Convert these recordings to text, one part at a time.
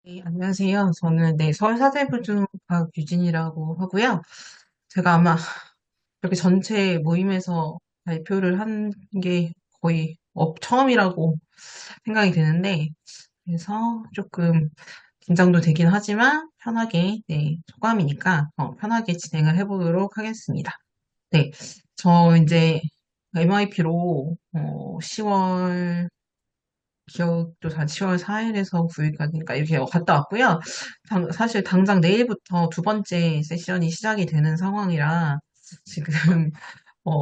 네, 안녕하세요. 저는 서울사대부중 박유진이라고 하고요. 제가 아마 이렇게 전체 모임에서 발표를 한 게 거의 처음이라고 생각이 드는데, 그래서 조금 긴장도 되긴 하지만 편하게, 소감이니까 편하게 진행을 해보도록 하겠습니다. 네, 저 이제 MIP로 10월 기억도 한 10월 4일에서 9일까지니까 이렇게 갔다 왔고요. 사실 당장 내일부터 두 번째 세션이 시작이 되는 상황이라 지금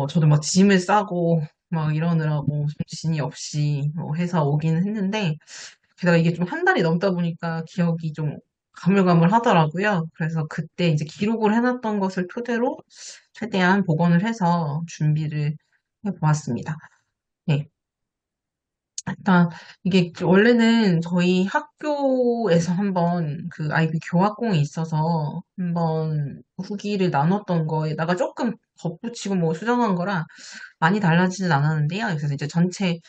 저도 막 짐을 싸고 막 이러느라고 정신이 없이 회사 오긴 했는데 게다가 이게 좀 한 달이 넘다 보니까 기억이 좀 가물가물하더라고요. 그래서 그때 이제 기록을 해놨던 것을 토대로 최대한 복원을 해서 준비를 해보았습니다. 네. 일단 이게 원래는 저희 학교에서 한번 그 아이비 교학공이 있어서 한번 후기를 나눴던 거에다가 조금 덧붙이고 뭐 수정한 거라 많이 달라지진 않았는데요. 그래서 이제 전체는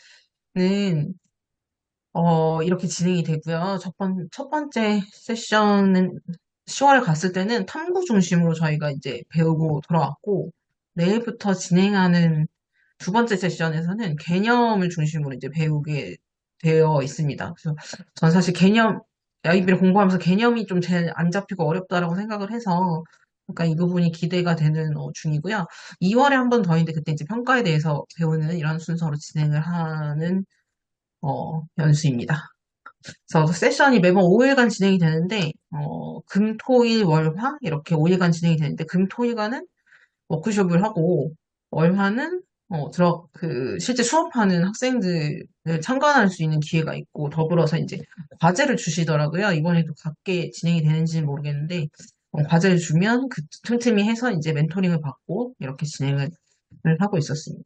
이렇게 진행이 되고요. 첫 번째 세션은 10월에 갔을 때는 탐구 중심으로 저희가 이제 배우고 돌아왔고, 내일부터 진행하는 두 번째 세션에서는 개념을 중심으로 이제 배우게 되어 있습니다. 그래서 전 사실 아이비를 공부하면서 개념이 좀 제일 안 잡히고 어렵다라고 생각을 해서, 약간 이 부분이 기대가 되는 중이고요. 2월에 한 번 더 있는데 그때 이제 평가에 대해서 배우는 이런 순서로 진행을 하는 연수입니다. 그래서 세션이 매번 5일간 진행이 되는데, 금, 토, 일, 월, 화 이렇게 5일간 진행이 되는데, 금, 토, 일간은 워크숍을 하고, 월, 화는 실제 수업하는 학생들을 참관할 수 있는 기회가 있고, 더불어서 이제 과제를 주시더라고요. 이번에도 같게 진행이 되는지는 모르겠는데, 과제를 주면 그 틈틈이 해서 이제 멘토링을 받고, 이렇게 진행을 하고 있었습니다.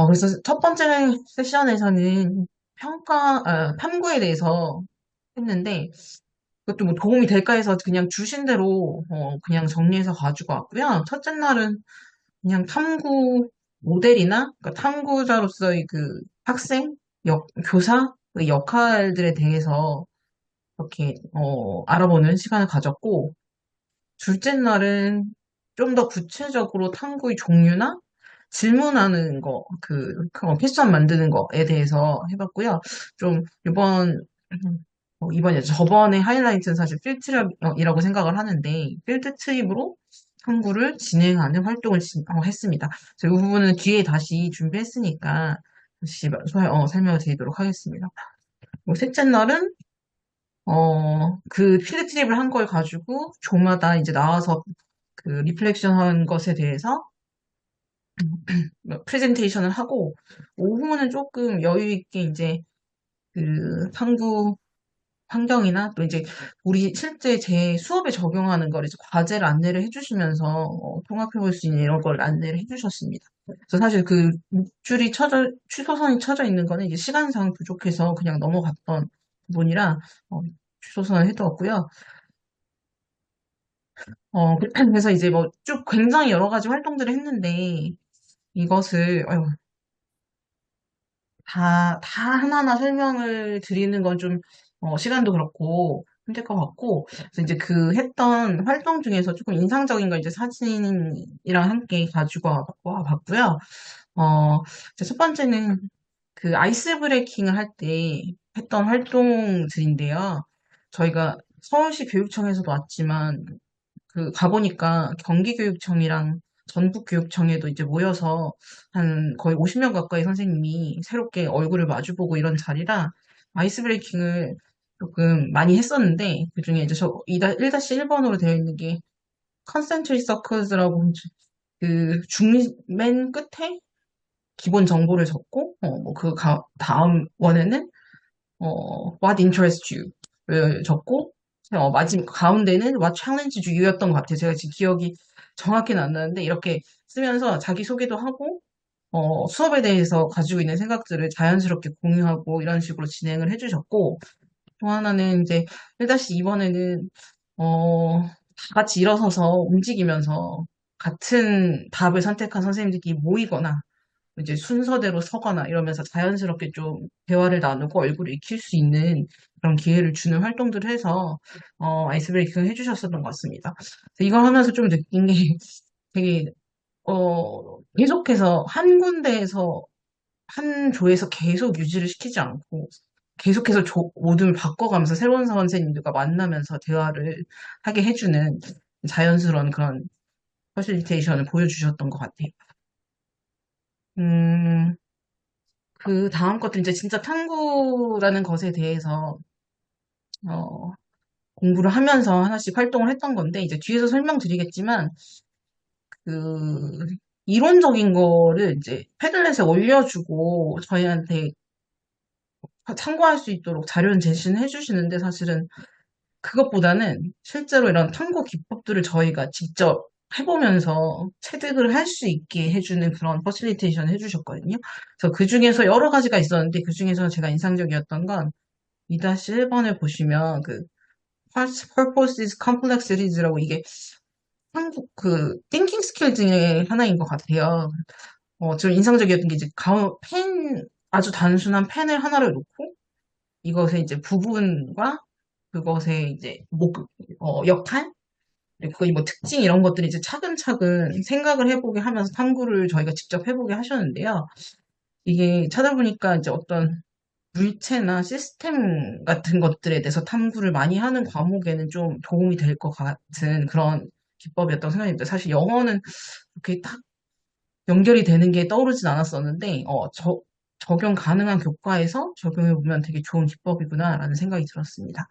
그래서 첫 번째 세션에서는 탐구에 대해서 했는데, 그것도 뭐 도움이 될까 해서 그냥 주신 대로, 그냥 정리해서 가지고 왔고요. 첫째 날은 그냥 탐구 모델이나, 그러니까 탐구자로서의 그 교사, 그 역할들에 대해서 이렇게, 알아보는 시간을 가졌고, 둘째 날은 좀 더 구체적으로 탐구의 종류나 질문하는 거, 패션 만드는 거에 대해서 해봤고요. 좀, 이번에 저번에 하이라이트는 사실 필트랩이라고 생각을 하는데, 필드 트립으로 탐구를 진행하는 활동을 했습니다. 그래서 이 부분은 뒤에 다시 준비했으니까, 다시 설명을 드리도록 하겠습니다. 셋째 날은 그 필드 트립을 한 걸 가지고 조마다 이제 나와서 그 리플렉션 한 것에 대해서 프레젠테이션을 하고, 오후는 조금 여유 있게 이제 그 탐구 환경이나 또 이제 우리 실제 제 수업에 적용하는 걸 이제 과제를 안내를 해주시면서 통합해 볼 수 있는 이런 걸 안내를 해주셨습니다. 그래서 사실 그 취소선이 쳐져 있는 거는 이제 시간상 부족해서 그냥 넘어갔던 부분이라 취소선을 해두었고요. 그래서 이제 뭐 쭉 굉장히 여러 가지 활동들을 했는데 이것을 다 하나하나 설명을 드리는 건 좀, 시간도 그렇고, 힘들 것 같고, 그래서 이제 그 했던 활동 중에서 조금 인상적인 걸 이제 사진이랑 함께 가지고 와봤고요. 이제 첫 번째는 그 아이스 브레이킹을 할 때 했던 활동들인데요. 저희가 서울시 교육청에서도 왔지만, 가보니까 경기교육청이랑 전북교육청에도 이제 모여서 한 거의 50명 가까이 선생님이 새롭게 얼굴을 마주보고 이런 자리라 아이스 브레이킹을 조금 많이 했었는데 그중에 이제 1-1번으로 되어 있는 게 컨센트릭 서클즈라고 맨 끝에 기본 정보를 적고 다음 원에는 What interests you를 적고, 마지막 가운데는 What challenged you였던 것 같아요. 제가 지금 기억이 정확히는 안 나는데, 이렇게 쓰면서 자기소개도 하고, 수업에 대해서 가지고 있는 생각들을 자연스럽게 공유하고, 이런 식으로 진행을 해주셨고, 또 하나는 이제 1-2번에는, 다 같이 일어서서 움직이면서 같은 답을 선택한 선생님들끼리 모이거나, 이제 순서대로 서거나 이러면서 자연스럽게 좀 대화를 나누고 얼굴을 익힐 수 있는 그런 기회를 주는 활동들을 해서 아이스 브레이킹을 해주셨었던 것 같습니다. 그래서 이걸 하면서 좀 느낀 게 되게 계속해서 한 군데에서 한 조에서 계속 유지를 시키지 않고 계속해서 모둠을 바꿔가면서 새로운 선생님들과 만나면서 대화를 하게 해주는 자연스러운 그런 퍼실리테이션을 보여주셨던 것 같아요. 음, 그 다음 것도 이제 진짜 탐구라는 것에 대해서 어, 공부를 하면서 하나씩 활동을 했던 건데 이제 뒤에서 설명드리겠지만 그 이론적인 거를 이제 패들렛에 올려주고 저희한테 참고할 수 있도록 자료는 제시는 해주시는데 사실은 그것보다는 실제로 이런 탐구 기법들을 저희가 직접 해보면서 체득을 할 수 있게 해주는 그런 퍼실리테이션 해주셨거든요. 그래서 그 중에서 여러 가지가 있었는데 그 중에서 제가 인상적이었던 건 2-1번에 보시면 그 Purposes Complexities라고 이게 한국 그 띵킹 스킬 중에 하나인 것 같아요. 좀 인상적이었던 게 이제 아주 단순한 펜을 하나를 놓고 이것의 이제 부분과 그것의 이제 역할 그리고 거의 뭐 특징 이런 것들이 이제 차근차근 생각을 해보게 하면서 탐구를 저희가 직접 해보게 하셨는데요. 이게 찾아보니까 이제 어떤 물체나 시스템 같은 것들에 대해서 탐구를 많이 하는 과목에는 좀 도움이 될 것 같은 그런 기법이었다고 생각합니다. 사실 영어는 그렇게 딱 연결이 되는 게 떠오르진 않았었는데, 적용 가능한 교과에서 적용해 보면 되게 좋은 기법이구나라는 생각이 들었습니다.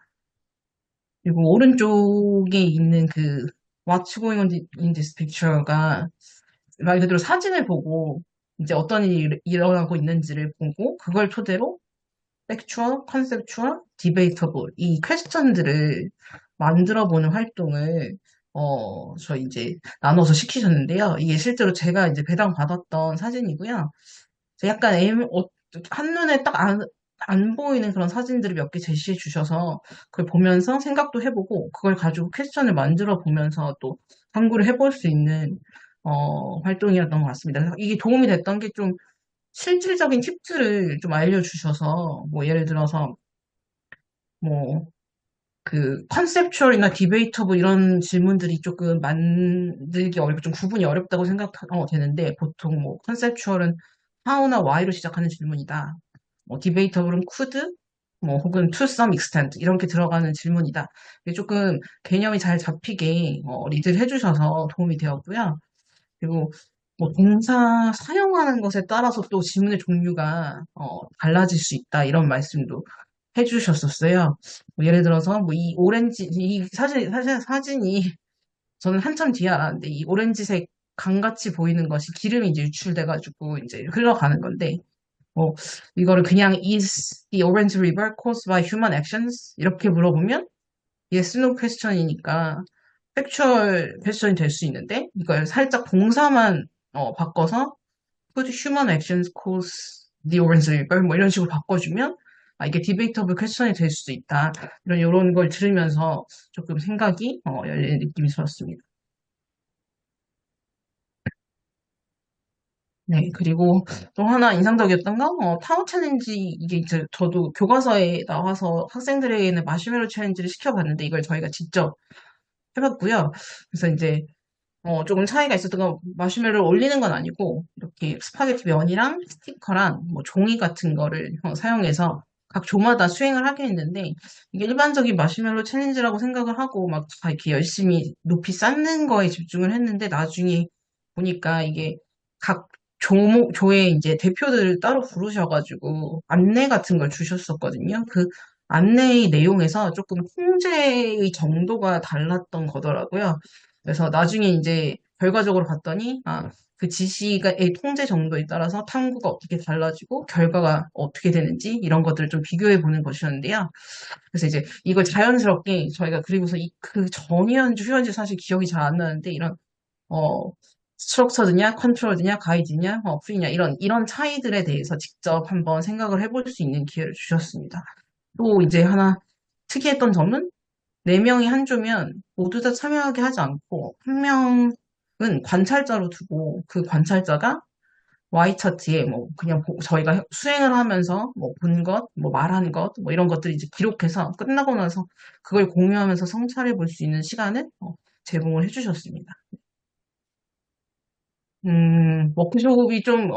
그리고 오른쪽에 있는 그 What's going on in this picture가 말 그대로 사진을 보고 이제 어떤 일이 일어나고 있는지를 보고 그걸 토대로 팩추얼, 컨셉추얼, 디베이터블 이 퀘스천들을 만들어 보는 활동을 저 이제 나눠서 시키셨는데요. 이게 실제로 제가 이제 배당 받았던 사진이고요. 약간 한눈에 딱 안 보이는 그런 사진들을 몇 개 제시해 주셔서 그걸 보면서 생각도 해보고 그걸 가지고 퀘스천을 만들어 보면서 또 탐구를 해볼 수 있는 활동이었던 것 같습니다. 그래서 이게 도움이 됐던 게 좀 실질적인 팁들을 좀 알려주셔서 뭐 예를 들어서 뭐 그 컨셉추얼이나 디베이터블 이런 질문들이 조금 만들기 어렵고 좀 구분이 어렵다고 되는데 보통 뭐 컨셉추얼은 how나 why로 시작하는 질문이다. 뭐 디베이터블은 could 뭐 혹은 to some extent 이렇게 들어가는 질문이다. 이게 조금 개념이 잘 잡히게 리드를 해주셔서 도움이 되었고요. 그리고 뭐 동사 사용하는 것에 따라서 또 질문의 종류가 달라질 수 있다 이런 말씀도 해주셨었어요. 뭐 예를 들어서 뭐 이 오렌지 이 사실 사진이 저는 한참 뒤에 알았는데 이 오렌지색 강같이 보이는 것이 기름이 이제 유출돼가지고 이제 흘러가는 건데 뭐 이거를 그냥 is the orange river caused by human actions 이렇게 물어보면 yes no question이니까 팩추얼 퀘스천이 될 수 있는데 이걸 살짝 동사만 바꿔서 could human actions cause the orange river 뭐 이런 식으로 바꿔주면 이게 디베이터블 퀘스천이 될 수도 있다. 이런 걸 들으면서 조금 생각이 열리는 느낌이 들었습니다. 네, 그리고 또 하나 인상적이었던 건, 타워 챌린지, 이게 이제 저도 교과서에 나와서 학생들에게는 마시멜로 챌린지를 시켜봤는데, 이걸 저희가 직접 해봤고요. 그래서 이제 조금 차이가 있었던 건 마시멜로를 올리는 건 아니고 이렇게 스파게티 면이랑 스티커랑 뭐 종이 같은 거를 사용해서 각 조마다 수행을 하게 했는데 이게 일반적인 마시멜로 챌린지라고 생각을 하고 막 다 이렇게 열심히 높이 쌓는 거에 집중을 했는데 나중에 보니까 이게 각 조의 이제 대표들을 따로 부르셔가지고 안내 같은 걸 주셨었거든요. 그 안내의 내용에서 조금 통제의 정도가 달랐던 거더라고요. 그래서 나중에 이제 결과적으로 봤더니, 그 지시의 통제 정도에 따라서 탐구가 어떻게 달라지고, 결과가 어떻게 되는지, 이런 것들을 좀 비교해 보는 것이었는데요. 그래서 이제 이걸 자연스럽게 저희가 그리고서 그 전이었는지 후였는지 사실 기억이 잘 안 나는데, 어, 스트럭처드냐, 컨트롤드냐, 가이드냐, 프리냐, 이런 차이들에 대해서 직접 한번 생각을 해볼 수 있는 기회를 주셨습니다. 또 이제 하나 특이했던 점은 네 명이 한 조면 모두 다 참여하게 하지 않고 한 명은 관찰자로 두고 그 관찰자가 Y 차트에 뭐 그냥 저희가 수행을 하면서 뭐 본 것, 뭐 말한 것, 뭐 이런 것들 이제 기록해서 끝나고 나서 그걸 공유하면서 성찰해 볼 수 있는 시간을 제공을 해주셨습니다. 워크숍이 좀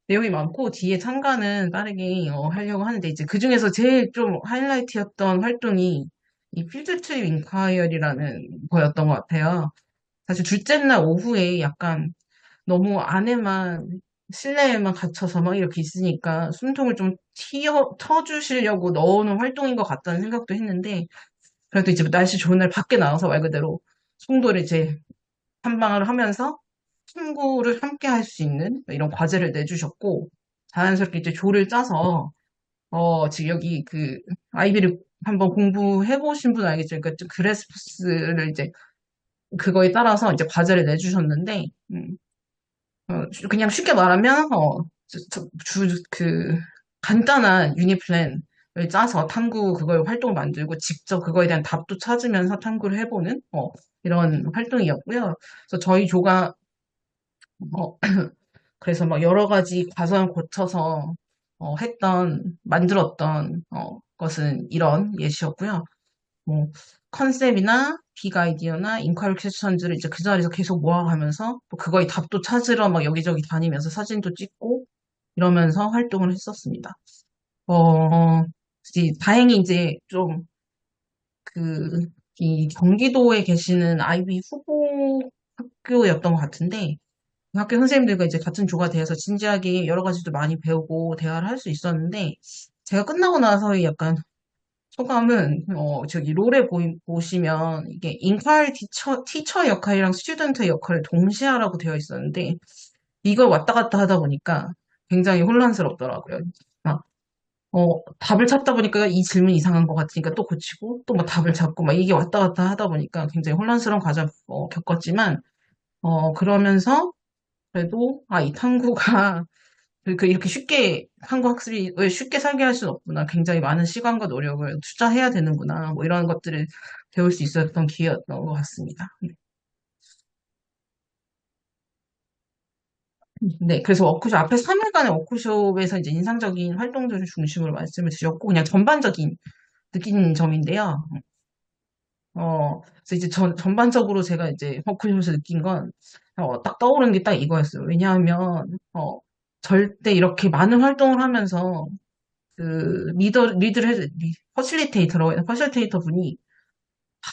내용이 많고 뒤에 참가는 빠르게 하려고 하는데 이제 그중에서 제일 좀 하이라이트였던 활동이 이 필드 트립 인콰이어리라는 거였던 것 같아요. 사실 둘째 날 오후에 약간 너무 안에만 실내에만 갇혀서 막 이렇게 있으니까 숨통을 좀 터주시려고 넣어놓은 활동인 것 같다는 생각도 했는데 그래도 이제 날씨 좋은 날 밖에 나와서 말 그대로 송도를 이제 탐방을 하면서 친구를 함께 할 수 있는 이런 과제를 내주셨고 자연스럽게 이제 조를 짜서 지금 여기 그 아이비를 한번 공부해 보신 분 알겠죠? 그러니까 좀 그래스포스를 이제 그거에 따라서 이제 과제를 내주셨는데 그냥 쉽게 말하면 간단한 유닛 플랜을 짜서 탐구 그걸 활동을 만들고 직접 그거에 대한 답도 찾으면서 탐구를 해보는 이런 활동이었고요. 그래서 저희 조가 어, 그래서 막 여러 가지 과정을 거쳐서 만들었던 것은 이런 예시였고요. 뭐 컨셉이나 빅 아이디어나 인콰리 퀘스천들을 이제 그 자리에서 계속 모아가면서 또 그거의 답도 찾으러 막 여기저기 다니면서 사진도 찍고 이러면서 활동을 했었습니다. 다행히 이제 좀 그, 이 경기도에 계시는 아이비 후보 학교였던 것 같은데 학교 선생님들과 이제 같은 조가 되어서 진지하게 여러 가지도 많이 배우고 대화를 할 수 있었는데 제가 끝나고 나서의 약간 소감은 저기 롤에 보시면 이게 인콰이리 티처 역할이랑 스튜던트 역할을 동시에 하라고 되어 있었는데 이걸 왔다 갔다 하다 보니까 굉장히 혼란스럽더라고요. 막, 답을 찾다 보니까 이 질문 이상한 것 같으니까 또 고치고 또 뭐 답을 찾고 막 이게 왔다 갔다 하다 보니까 굉장히 혼란스러운 과정 겪었지만 그러면서 그래도 이 탐구가 이렇게 쉽게 한국 학습이 왜 쉽게 살게 할 수는 없구나. 굉장히 많은 시간과 노력을 투자해야 되는구나. 뭐 이런 것들을 배울 수 있었던 기회였던 것 같습니다. 네, 그래서 워크숍 앞에 3일간의 워크숍에서 이제 인상적인 활동들을 중심으로 말씀을 드렸고 그냥 전반적인 느낀 점인데요. 그래서 이제 전반적으로 제가 이제 워크숍에서 느낀 건 딱 떠오르는 게 딱 이거였어요. 왜냐하면 절대 이렇게 많은 활동을 하면서 그 퍼실리테이터 분이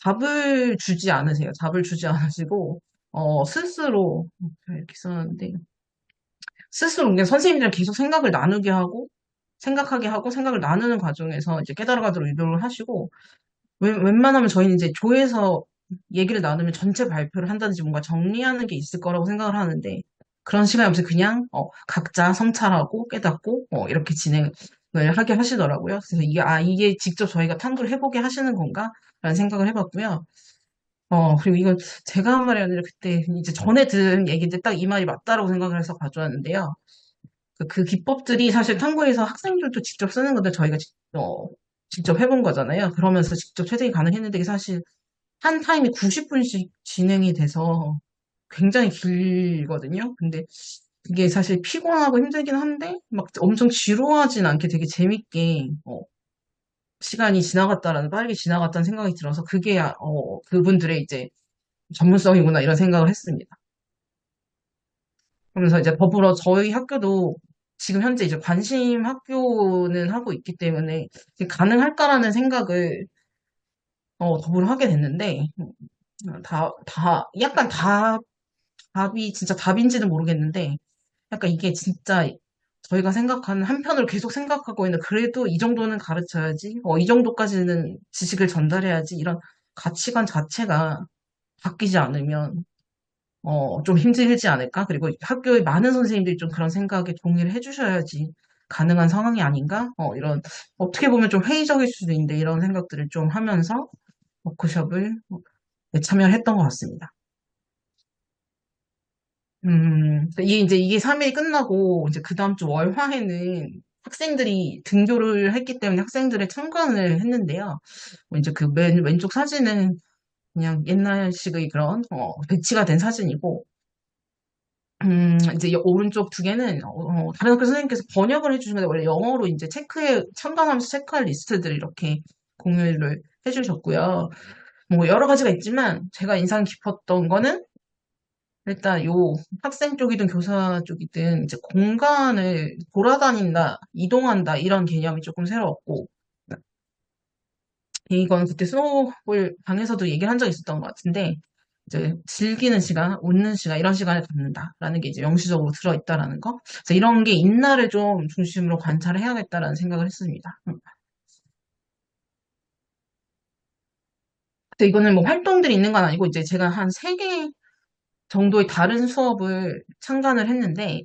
답을 주지 않으시고, 스스로, 이렇게 썼는데, 스스로 그냥 선생님들이랑 계속 생각하게 하고, 생각을 나누는 과정에서 이제 깨달아가도록 유도를 하시고, 웬만하면 저희는 이제 조에서 얘기를 나누면 전체 발표를 한다든지 뭔가 정리하는 게 있을 거라고 생각을 하는데 그런 시간이 없이 그냥 각자 성찰하고 깨닫고 이렇게 진행을 하게 하시더라고요. 그래서 이게 직접 저희가 탐구를 해보게 하시는 건가? 라는 생각을 해봤고요. 그리고 이건 제가 한 말이 아니라 그때 이제 전에 들은 얘기인데 딱 이 말이 맞다라고 생각을 해서 가져왔는데요. 그 기법들이 사실 탐구에서 학생들도 직접 쓰는 건데 저희가 직접 해본 거잖아요. 그러면서 직접 채택이 가능했는데 이게 사실 한 타임이 90분씩 진행이 돼서 굉장히 길거든요. 근데 그게 사실 피곤하고 힘들긴 한데 막 엄청 지루하진 않게 되게 재밌게 시간이 빠르게 지나갔다는 생각이 들어서 그게 그분들의 이제 전문성이구나 이런 생각을 했습니다. 그러면서 이제 더불어 저희 학교도 지금 현재 이제 관심 학교는 하고 있기 때문에 이게 가능할까라는 생각을 더불어 하게 됐는데 약간 답이 진짜 답인지는 모르겠는데 약간 이게 진짜 저희가 생각하는 한편으로 계속 생각하고 있는 그래도 이 정도는 가르쳐야지 이 정도까지는 지식을 전달해야지 이런 가치관 자체가 바뀌지 않으면 좀 힘들지 않을까? 그리고 학교의 많은 선생님들이 좀 그런 생각에 동의를 해주셔야지 가능한 상황이 아닌가? 이런 어떻게 보면 좀 회의적일 수도 있는데 이런 생각들을 좀 하면서 워크숍을 참여를 했던 것 같습니다. 이게 3일 끝나고, 이제 그 다음 주 월화에는 학생들이 등교를 했기 때문에 학생들의 참관을 했는데요. 이제 그 왼쪽 사진은 그냥 옛날식의 그런, 배치가 된 사진이고, 이제 오른쪽 두 개는, 다른 학교 선생님께서 번역을 해주시는데, 원래 영어로 이제 참관하면서 체크할 리스트들을 이렇게 공유를 해주셨고요. 뭐, 여러 가지가 있지만, 제가 인상 깊었던 거는, 일단 요 학생 쪽이든 교사 쪽이든 이제 공간을 돌아다닌다, 이동한다, 이런 개념이 조금 새로웠고, 이건 그때 스노우볼 방에서도 얘기를 한 적이 있었던 것 같은데, 이제 즐기는 시간, 웃는 시간, 이런 시간을 갖는다라는 게 이제 영시적으로 들어있다라는 거. 그래서 이런 게 있나를 좀 중심으로 관찰을 해야겠다라는 생각을 했습니다. 근데 이거는 뭐 활동들이 있는 건 아니고, 이제 제가 한 세 개 정도의 다른 수업을 참관을 했는데,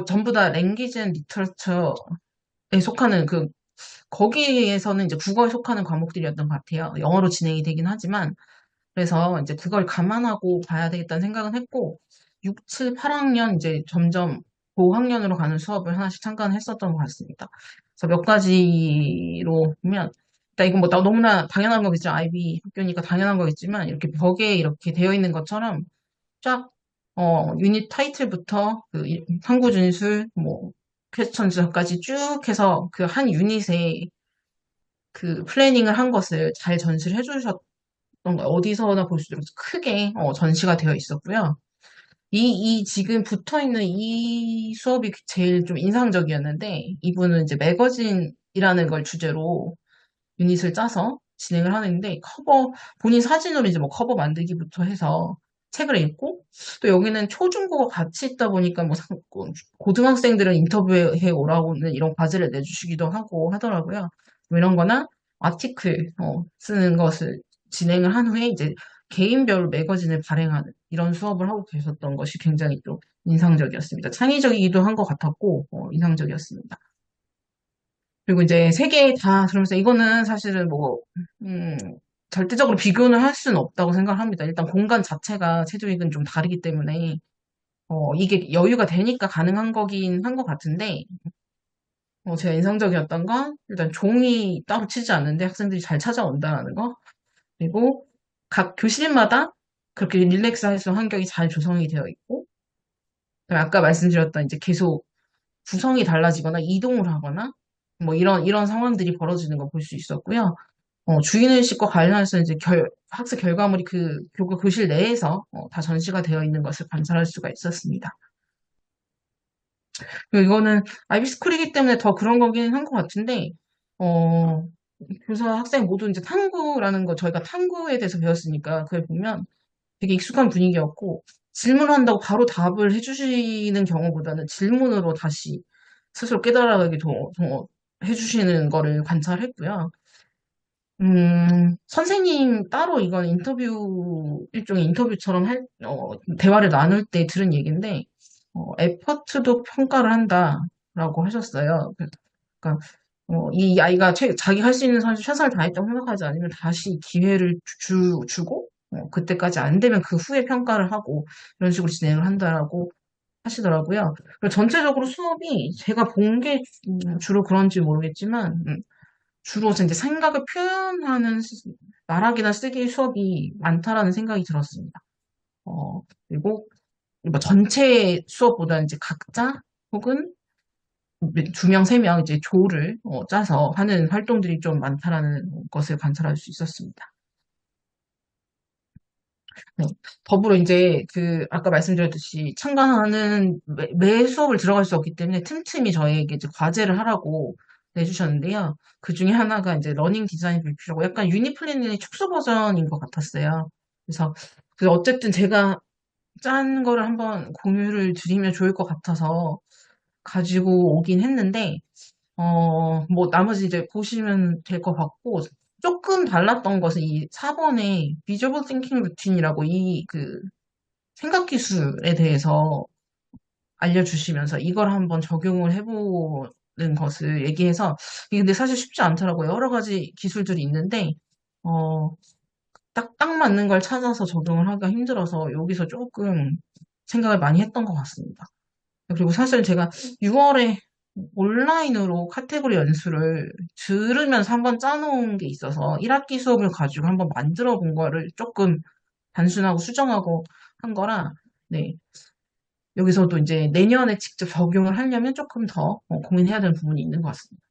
전부 다 랭귀지 앤 리터처에 속하는 거기에서는 이제 국어에 속하는 과목들이었던 것 같아요. 영어로 진행이 되긴 하지만, 그래서 이제 그걸 감안하고 봐야 되겠다는 생각은 했고, 6, 7, 8학년 이제 점점 고학년으로 가는 수업을 하나씩 참관했었던 것 같습니다. 그래서 몇 가지로 보면, 일단 이건 뭐 너무나 당연한 거겠지만, 아이비 학교니까 당연한 거겠지만, 이렇게 벽에 이렇게 되어 있는 것처럼 쫙, 유닛 타이틀부터 탐구 진술, 뭐, 퀘스천즈까지 쭉 해서 그 한 유닛에 플래닝을 한 것을 잘 전시를 해주셨던 거예요. 어디서나 볼 수 있도록 크게 전시가 되어 있었고요. 이 지금 붙어 있는 이 수업이 제일 좀 인상적이었는데, 이분은 이제 매거진이라는 걸 주제로 유닛을 짜서 진행을 하는데, 본인 사진으로 이제 뭐 커버 만들기부터 해서 책을 읽고, 또 여기는 초중고가 같이 있다 보니까 뭐 고등학생들은 인터뷰해 오라고는 이런 과제를 내주시기도 하고 하더라고요. 뭐 이런 거나 아티클 쓰는 것을 진행을 한 후에 이제 개인별 매거진을 발행하는 이런 수업을 하고 계셨던 것이 굉장히 또 인상적이었습니다. 창의적이기도 한 것 같았고, 인상적이었습니다. 그리고 이제 세 개 다 들으면서 이거는 사실은 뭐, 음, 절대적으로 비교는 할 수는 없다고 생각합니다. 일단 공간 자체가 체조익은 좀 다르기 때문에, 이게 여유가 되니까 가능한 거긴 한 것 같은데, 제가 인상적이었던 건 일단 종이 따로 치지 않는데 학생들이 잘 찾아온다는 거. 그리고 각 교실마다 그렇게 릴렉스 할 수 있는 환경이 잘 조성이 되어 있고, 그다음에 아까 말씀드렸던 이제 계속 구성이 달라지거나 이동을 하거나, 뭐 이런 상황들이 벌어지는 거 볼 수 있었고요. 주인의식과 관련해서 이제 학습 결과물이 교실 내에서 다 전시가 되어 있는 것을 관찰할 수가 있었습니다. 그리고 이거는 아이비스쿨이기 때문에 더 그런 거긴 한 것 같은데, 어, 교사 학생 모두 이제 탐구라는 거, 저희가 탐구에 대해서 배웠으니까 그걸 보면 되게 익숙한 분위기였고, 질문한다고 바로 답을 해주시는 경우보다는 질문으로 다시 스스로 깨달아가게 더 해주시는 거를 관찰했고요. 선생님 따로 이건 일종의 인터뷰처럼 대화를 나눌 때 들은 얘기인데, 에퍼트도 평가를 한다라고 하셨어요. 그러니까, 이 아이가 자기 할 수 있는 최선을 다했다고 생각하지 않으면 다시 기회를 주고, 그때까지 안 되면 그 후에 평가를 하고, 이런 식으로 진행을 한다라고 하시더라고요. 그리고 전체적으로 수업이 제가 본 게 주로 그런지 모르겠지만, 주로 이제 생각을 표현하는 말하기나 쓰기 수업이 많다라는 생각이 들었습니다. 그리고 뭐 전체 수업보다 이제 각자 혹은 두 명, 세 명 이제 조를 짜서 하는 활동들이 좀 많다라는 것을 관찰할 수 있었습니다. 네. 더불어 이제 아까 말씀드렸듯이 참관하는 매 수업을 들어갈 수 없기 때문에 틈틈이 저희에게 이제 과제를 하라고 내주셨는데요. 그 중에 하나가 이제 러닝 디자인 불필요하고 약간 유니플랜의 축소 버전인 것 같았어요. 그래서 어쨌든 제가 짠 거를 한번 공유를 드리면 좋을 것 같아서 가지고 오긴 했는데, 뭐 나머지 이제 보시면 될 것 같고, 조금 달랐던 것은 이 4번의 Visual Thinking Routine이라고 생각 기술에 대해서 알려주시면서 이걸 한번 적용을 해보는 것을 얘기해서, 이게 근데 사실 쉽지 않더라고요. 여러 가지 기술들이 있는데, 어, 딱 맞는 걸 찾아서 적용을 하기가 힘들어서 여기서 조금 생각을 많이 했던 것 같습니다. 그리고 사실 제가 6월에 온라인으로 카테고리 연수를 들으면서 한번 짜놓은 게 있어서 1학기 수업을 가지고 한번 만들어 본 거를 조금 단순하고 수정하고 한 거라, 네. 여기서도 이제 내년에 직접 적용을 하려면 조금 더 고민해야 되는 부분이 있는 것 같습니다.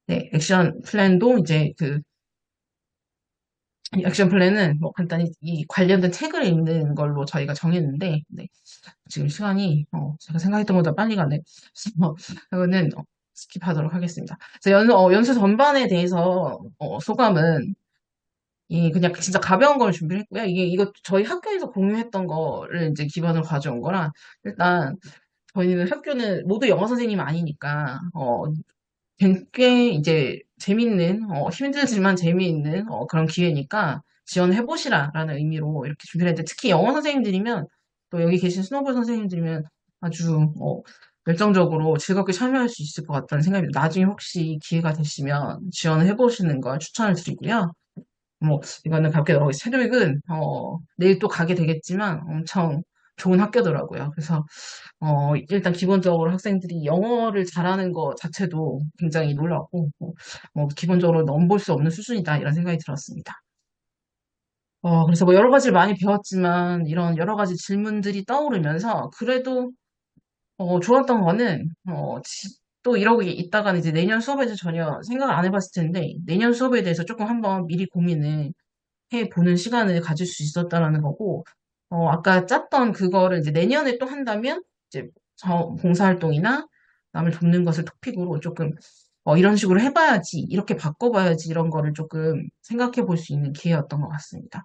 네, 액션 플랜도 이제 이 액션 플랜은 뭐 간단히 이 관련된 책을 읽는 걸로 저희가 정했는데, 네, 지금 시간이 제가 생각했던 것보다 빨리 가네. 그래서 이거는 스킵하도록 하겠습니다. 그래서 연수 전반에 대해서 소감은 그냥 진짜 가벼운 걸 준비를 했고요. 이거 저희 학교에서 공유했던 거를 이제 기반으로 가져온 거라 일단 저희는 학교는 모두 영어 선생님이 아니니까 꽤 이제 재밌는, 힘들지만 재미있는 그런 기회니까 지원해보시라라는 의미로 이렇게 준비를 했는데 특히 영어 선생님들이면 또 여기 계신 스노볼 선생님들이면 아주 열정적으로 즐겁게 참여할 수 있을 것 같다는 생각이 듭니다. 나중에 혹시 기회가 되시면 지원을 해보시는 걸 추천을 드리고요. 뭐 이거는 가볍게 넘어가겠습니다. 체드윅은 내일 또 가게 되겠지만 엄청 좋은 학교더라고요. 그래서 일단 기본적으로 학생들이 영어를 잘하는 것 자체도 굉장히 놀랍고, 기본적으로 넘볼 수 없는 수준이다, 이런 생각이 들었습니다. 그래서 뭐 여러 가지를 많이 배웠지만, 이런 여러 가지 질문들이 떠오르면서, 그래도, 좋았던 거는, 또 이러고 있다가는 이제 내년 수업에 대해서 전혀 생각을 안 해봤을 텐데, 내년 수업에 대해서 조금 한번 미리 고민을 해보는 시간을 가질 수 있었다라는 거고, 아까 짰던 그거를 이제 내년에 또 한다면, 이제 봉사활동이나 남을 돕는 것을 토픽으로 조금, 이런 식으로 해봐야지, 이렇게 바꿔봐야지, 이런 거를 조금 생각해 볼 수 있는 기회였던 것 같습니다.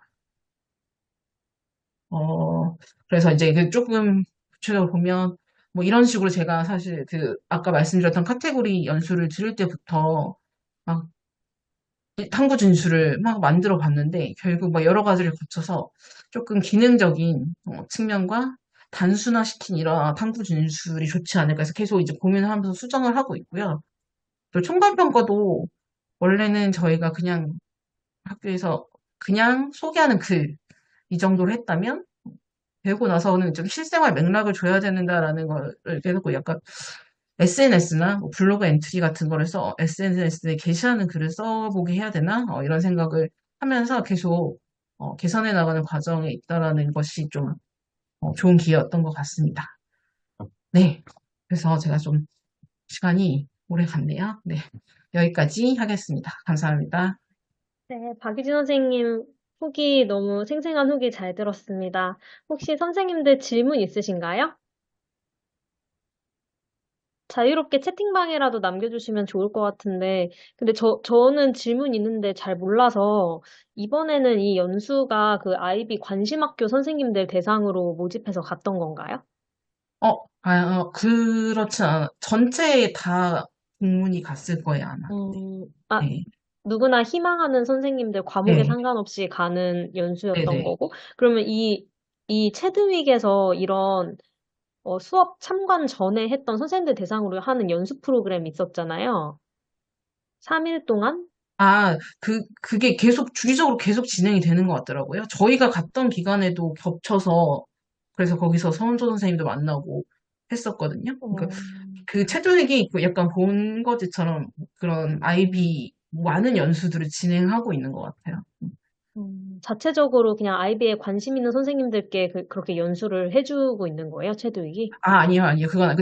그래서 이제 그 조금 구체적으로 보면, 뭐 이런 식으로 제가 사실 아까 말씀드렸던 카테고리 연수를 들을 때부터, 막 탐구 진술을 막 만들어 봤는데 결국 막 여러 가지를 거쳐서 조금 기능적인 측면과 단순화시킨 이런 탐구 진술이 좋지 않을까 해서 계속 이제 고민을 하면서 수정을 하고 있고요. 또 총괄평가도 원래는 저희가 그냥 학교에서 그냥 소개하는 글 이 정도로 했다면 배우고 나서는 좀 실생활 맥락을 줘야 된다라는 거를 계속 약간 SNS나 블로그 엔트리 같은 거를 SNS에 게시하는 글을 써보게 해야 되나? 이런 생각을 하면서 계속 개선해 나가는 과정에 있다라는 것이 좀 좋은 기회였던 것 같습니다. 네. 그래서 제가 좀 시간이 오래 갔네요. 네. 여기까지 하겠습니다. 감사합니다. 네, 박유진 선생님 후기 너무 생생한 후기 잘 들었습니다. 혹시 선생님들 질문 있으신가요? 자유롭게 채팅방에라도 남겨주시면 좋을 것 같은데, 근데 저는 질문 있는데 잘 몰라서, 이번에는 이 연수가 그 아이비 관심학교 선생님들 대상으로 모집해서 갔던 건가요? 그렇지 않아. 전체에 다 공문이 갔을 거예요, 아마. 아, 네. 누구나 희망하는 선생님들 과목에 네. 상관없이 가는 연수였던 네네. 거고, 그러면 이 체드윅에서 이런 수업 참관 전에 했던 선생님들 대상으로 하는 연수 프로그램이 있었잖아요. 3일 동안? 그게 계속, 주기적으로 계속 진행이 되는 것 같더라고요. 저희가 갔던 기간에도 겹쳐서, 그래서 거기서 서은조 선생님도 만나고 했었거든요. 그러니까 어, 그 체조액이 약간 본거지처럼 그런 아이비 많은 연수들을 진행하고 있는 것 같아요. 자체적으로 그냥 아이비에 관심 있는 선생님들께 그렇게 연수를 해주고 있는 거예요, 체드윅이? 아니요, 아니요. 그건,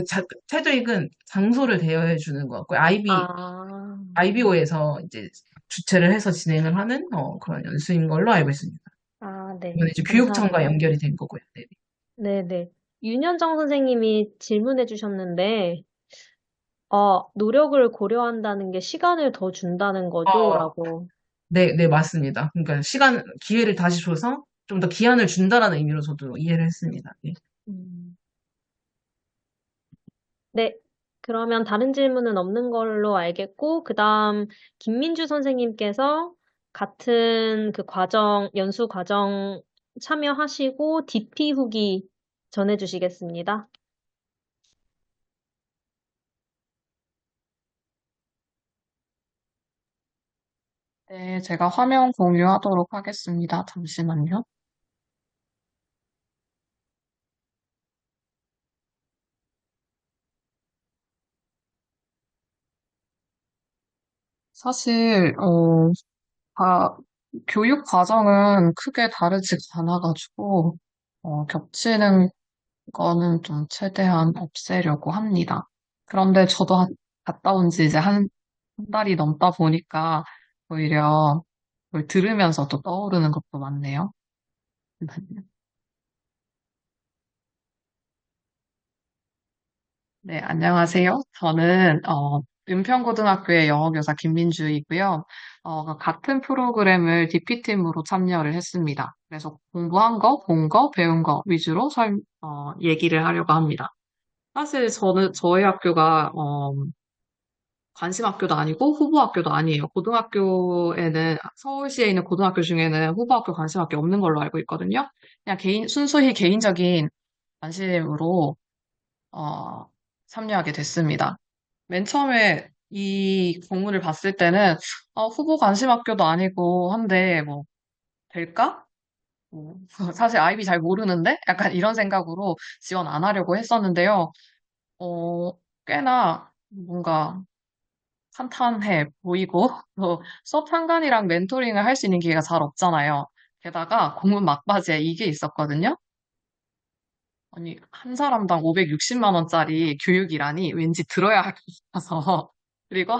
체조액은 장소를 대여해 주는 것 같고요. 아, IBO에서 이제 주최를 해서 진행을 하는 그런 연수인 걸로 알고 있습니다. 네. 이건 이제 교육청과 감사합니다. 연결이 된 거고요. 네. 네네. 윤현정 선생님이 질문해 주셨는데, 노력을 고려한다는 게 시간을 더 준다는 거죠? 어, 라고. 네, 네, 맞습니다. 그러니까 기회를 다시 줘서 좀 더 기한을 준다라는 의미로 저도 이해를 했습니다. 네. 음, 네. 그러면 다른 질문은 없는 걸로 알겠고, 그 다음, 김민주 선생님께서 같은 그 연수 과정 참여하시고, DP 후기 전해주시겠습니다. 네, 제가 화면 공유하도록 하겠습니다. 잠시만요. 사실, 다, 교육 과정은 크게 다르지 않아가지고, 겹치는 거는 좀 최대한 없애려고 합니다. 그런데 저도 갔다 온지 이제 한 달이 넘다 보니까 오히려 그걸 들으면서 또 떠오르는 것도 많네요. 네, 안녕하세요. 저는 은평고등학교의 영어교사 김민주이고요. 같은 프로그램을 DP팀으로 참여를 했습니다. 그래서 공부한 거, 본 거, 배운 거 위주로 얘기를 하려고 합니다. 사실 저희 학교가 관심 학교도 아니고 후보 학교도 아니에요. 서울시에 있는 고등학교 중에는 후보 학교 관심 학교 없는 걸로 알고 있거든요. 그냥 순수히 개인적인 관심으로 어, 참여하게 됐습니다. 맨 처음에 이 공문을 봤을 때는 후보 관심 학교도 아니고 한데 뭐 될까? 뭐, 사실 아이비 잘 모르는데 약간 이런 생각으로 지원 안 하려고 했었는데요. 어, 꽤나 뭔가 탄탄해 보이고 또 수업 상관이랑 멘토링을 할 수 있는 기회가 잘 없잖아요. 게다가 공문 막바지에 이게 있었거든요. 아니, 한 사람당 560만 원짜리 교육이라니 왠지 들어야 할 것 같아서. 그리고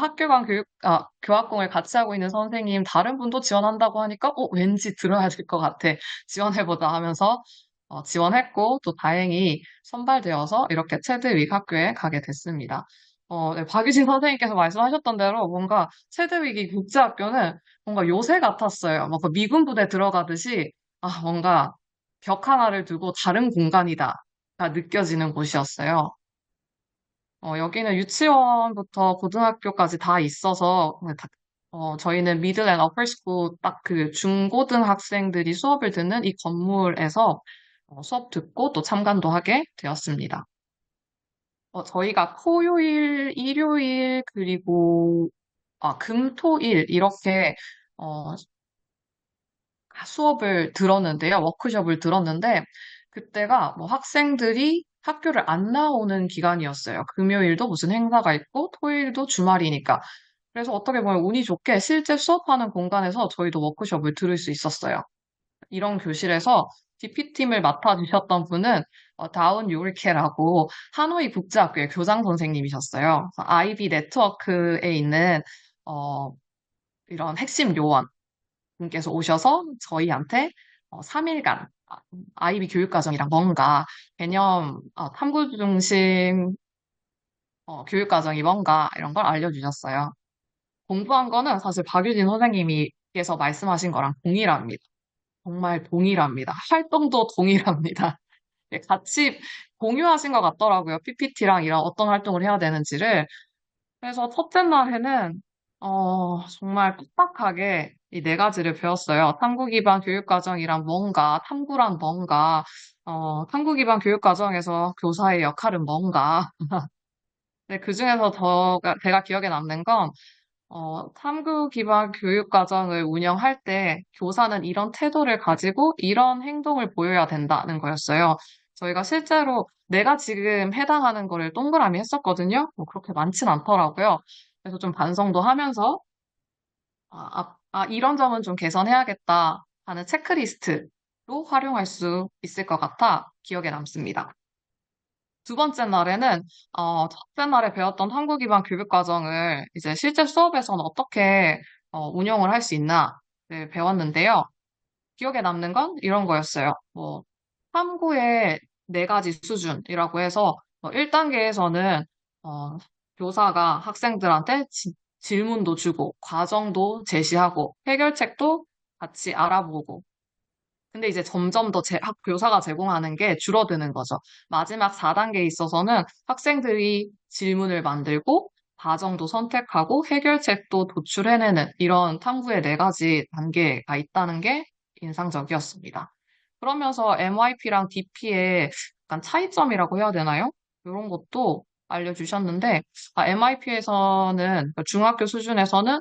교학공을 같이 하고 있는 선생님, 다른 분도 지원한다고 하니까, 왠지 들어야 될 것 같아. 지원해보자 하면서, 지원했고, 또 다행히 선발되어서 이렇게 체드윅 학교에 가게 됐습니다. 네, 박유진 선생님께서 말씀하셨던 대로 뭔가 체드윅이 국제학교는 뭔가 요새 같았어요. 뭔가 미군 부대 들어가듯이, 뭔가 벽 하나를 두고 다른 공간이다. 가 느껴지는 곳이었어요. 여기는 유치원부터 고등학교까지 다 있어서, 저희는 미들 앤 어플스쿨 딱 그 중고등 학생들이 수업을 듣는 이 건물에서 수업 듣고 또 참관도 하게 되었습니다. 저희가 토요일, 일요일, 그리고 금, 토, 일 이렇게 어, 수업을 들었는데요. 워크숍을 들었는데, 그때가 뭐 학생들이 학교를 안 나오는 기간이었어요. 금요일도 무슨 행사가 있고, 토요일도 주말이니까. 그래서 어떻게 보면 운이 좋게 실제 수업하는 공간에서 저희도 워크숍을 들을 수 있었어요. 이런 교실에서 DP팀을 맡아주셨던 분은 다운 요르케라고 하노이 국제학교의 교장 선생님이셨어요. 그래서 아이비 네트워크에 있는 어, 이런 핵심 요원, 분께서 오셔서 저희한테 3일간 아이비 교육과정이랑 뭔가 탐구 중심 교육과정이 뭔가 이런 걸 알려주셨어요. 공부한 거는 사실 박유진 선생님께서 말씀하신 거랑 동일합니다. 정말 동일합니다. 활동도 동일합니다. 네, 같이 공유하신 것 같더라고요. PPT랑 이런 어떤 활동을 해야 되는지를. 그래서 첫째 날에는 정말 빡빡하게 이 네 가지를 배웠어요. 탐구 기반 교육 과정이란 뭔가, 탐구란 뭔가, 탐구 기반 교육 과정에서 교사의 역할은 뭔가. 근데 그중에서 제가 기억에 남는 건 탐구 기반 교육 과정을 운영할 때 교사는 이런 태도를 가지고 이런 행동을 보여야 된다는 거였어요. 저희가 실제로 내가 지금 해당하는 거를 동그라미 했었거든요. 뭐 그렇게 많진 않더라고요. 그래서 좀 반성도 하면서 이런 점은 좀 개선해야겠다 하는 체크리스트로 활용할 수 있을 것 같아 기억에 남습니다. 두 번째 날에는 첫째 날에 배웠던 한국 기반 교육 과정을 이제 실제 수업에서는 어떻게 운영을 할 수 있나를 배웠는데요. 기억에 남는 건 이런 거였어요. 뭐 탐구의 네 가지 수준이라고 해서 1단계에서는 교사가 학생들한테 질문도 주고 과정도 제시하고 해결책도 같이 알아보고 근데 이제 점점 더 교사가 제공하는 게 줄어드는 거죠. 마지막 4단계에 있어서는 학생들이 질문을 만들고 과정도 선택하고 해결책도 도출해내는 이런 탐구의 네 가지 단계가 있다는 게 인상적이었습니다. 그러면서 MYP랑 DP의 약간 차이점이라고 해야 되나요? 이런 것도 알려주셨는데, MIP에서는, 중학교 수준에서는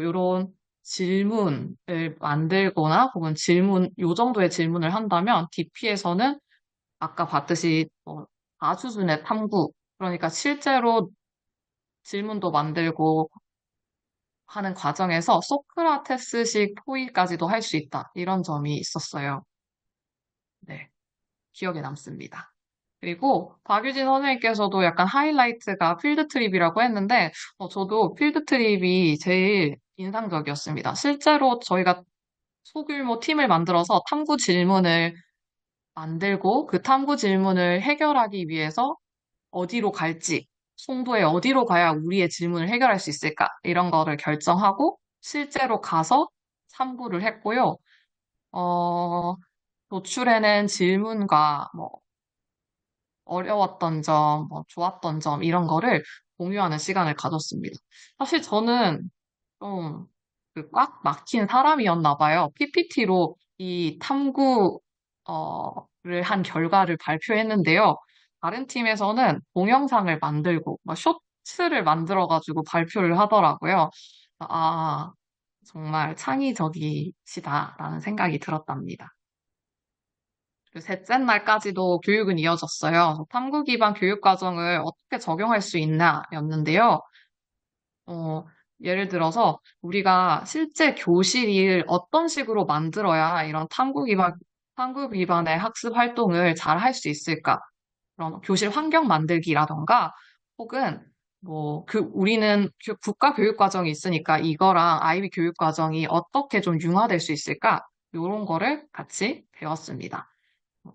이런 질문을 만들거나 혹은 요 정도의 질문을 한다면 DP에서는 아까 봤듯이 다수준의 탐구, 그러니까 실제로 질문도 만들고 하는 과정에서 소크라테스식 포위까지도 할 수 있다. 이런 점이 있었어요. 네. 기억에 남습니다. 그리고 박유진 선생님께서도 약간 하이라이트가 필드 트립이라고 했는데, 저도 필드 트립이 제일 인상적이었습니다. 실제로 저희가 소규모 팀을 만들어서 탐구 질문을 만들고 그 탐구 질문을 해결하기 위해서 어디로 갈지, 송도에 어디로 가야 우리의 질문을 해결할 수 있을까, 이런 거를 결정하고 실제로 가서 탐구를 했고요. 어, 도출해낸 질문과 뭐 어려웠던 점, 뭐 좋았던 점 이런 거를 공유하는 시간을 가졌습니다. 사실 저는 좀 그 꽉 막힌 사람이었나 봐요. PPT로 이 탐구를 한 결과를 발표했는데요. 다른 팀에서는 동영상을 만들고 막 쇼츠를 만들어가지고 발표를 하더라고요. 아, 정말 창의적이시다라는 생각이 들었답니다. 그 셋째 날까지도 교육은 이어졌어요. 탐구 기반 교육 과정을 어떻게 적용할 수 있나였는데요. 어, 예를 들어서 우리가 실제 교실을 어떤 식으로 만들어야 이런 탐구 기반의 학습 활동을 잘 할 수 있을까? 그런 교실 환경 만들기라던가 혹은 우리는 국가 교육 과정이 있으니까 이거랑 아이비 교육 과정이 어떻게 좀 융화될 수 있을까? 이런 거를 같이 배웠습니다.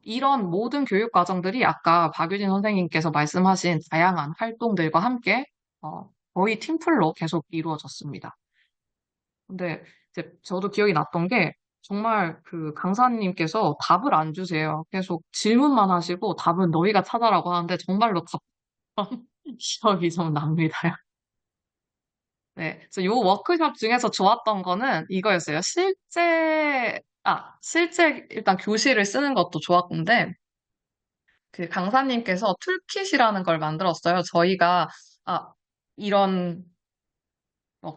이런 모든 교육 과정들이 아까 박유진 선생님께서 말씀하신 다양한 활동들과 함께 거의 팀플로 계속 이루어졌습니다. 근데 이제 저도 기억이 났던 게 정말 그 강사님께서 답을 안 주세요. 계속 질문만 하시고 답은 너희가 찾아라고 하는데 정말로 답 기억이 좀 납니다. 네, 그래서 요 워크숍 중에서 좋았던 거는 이거였어요. 실제 일단 교실을 쓰는 것도 좋았는데 그 강사님께서 툴킷이라는 걸 만들었어요. 저희가 아, 이런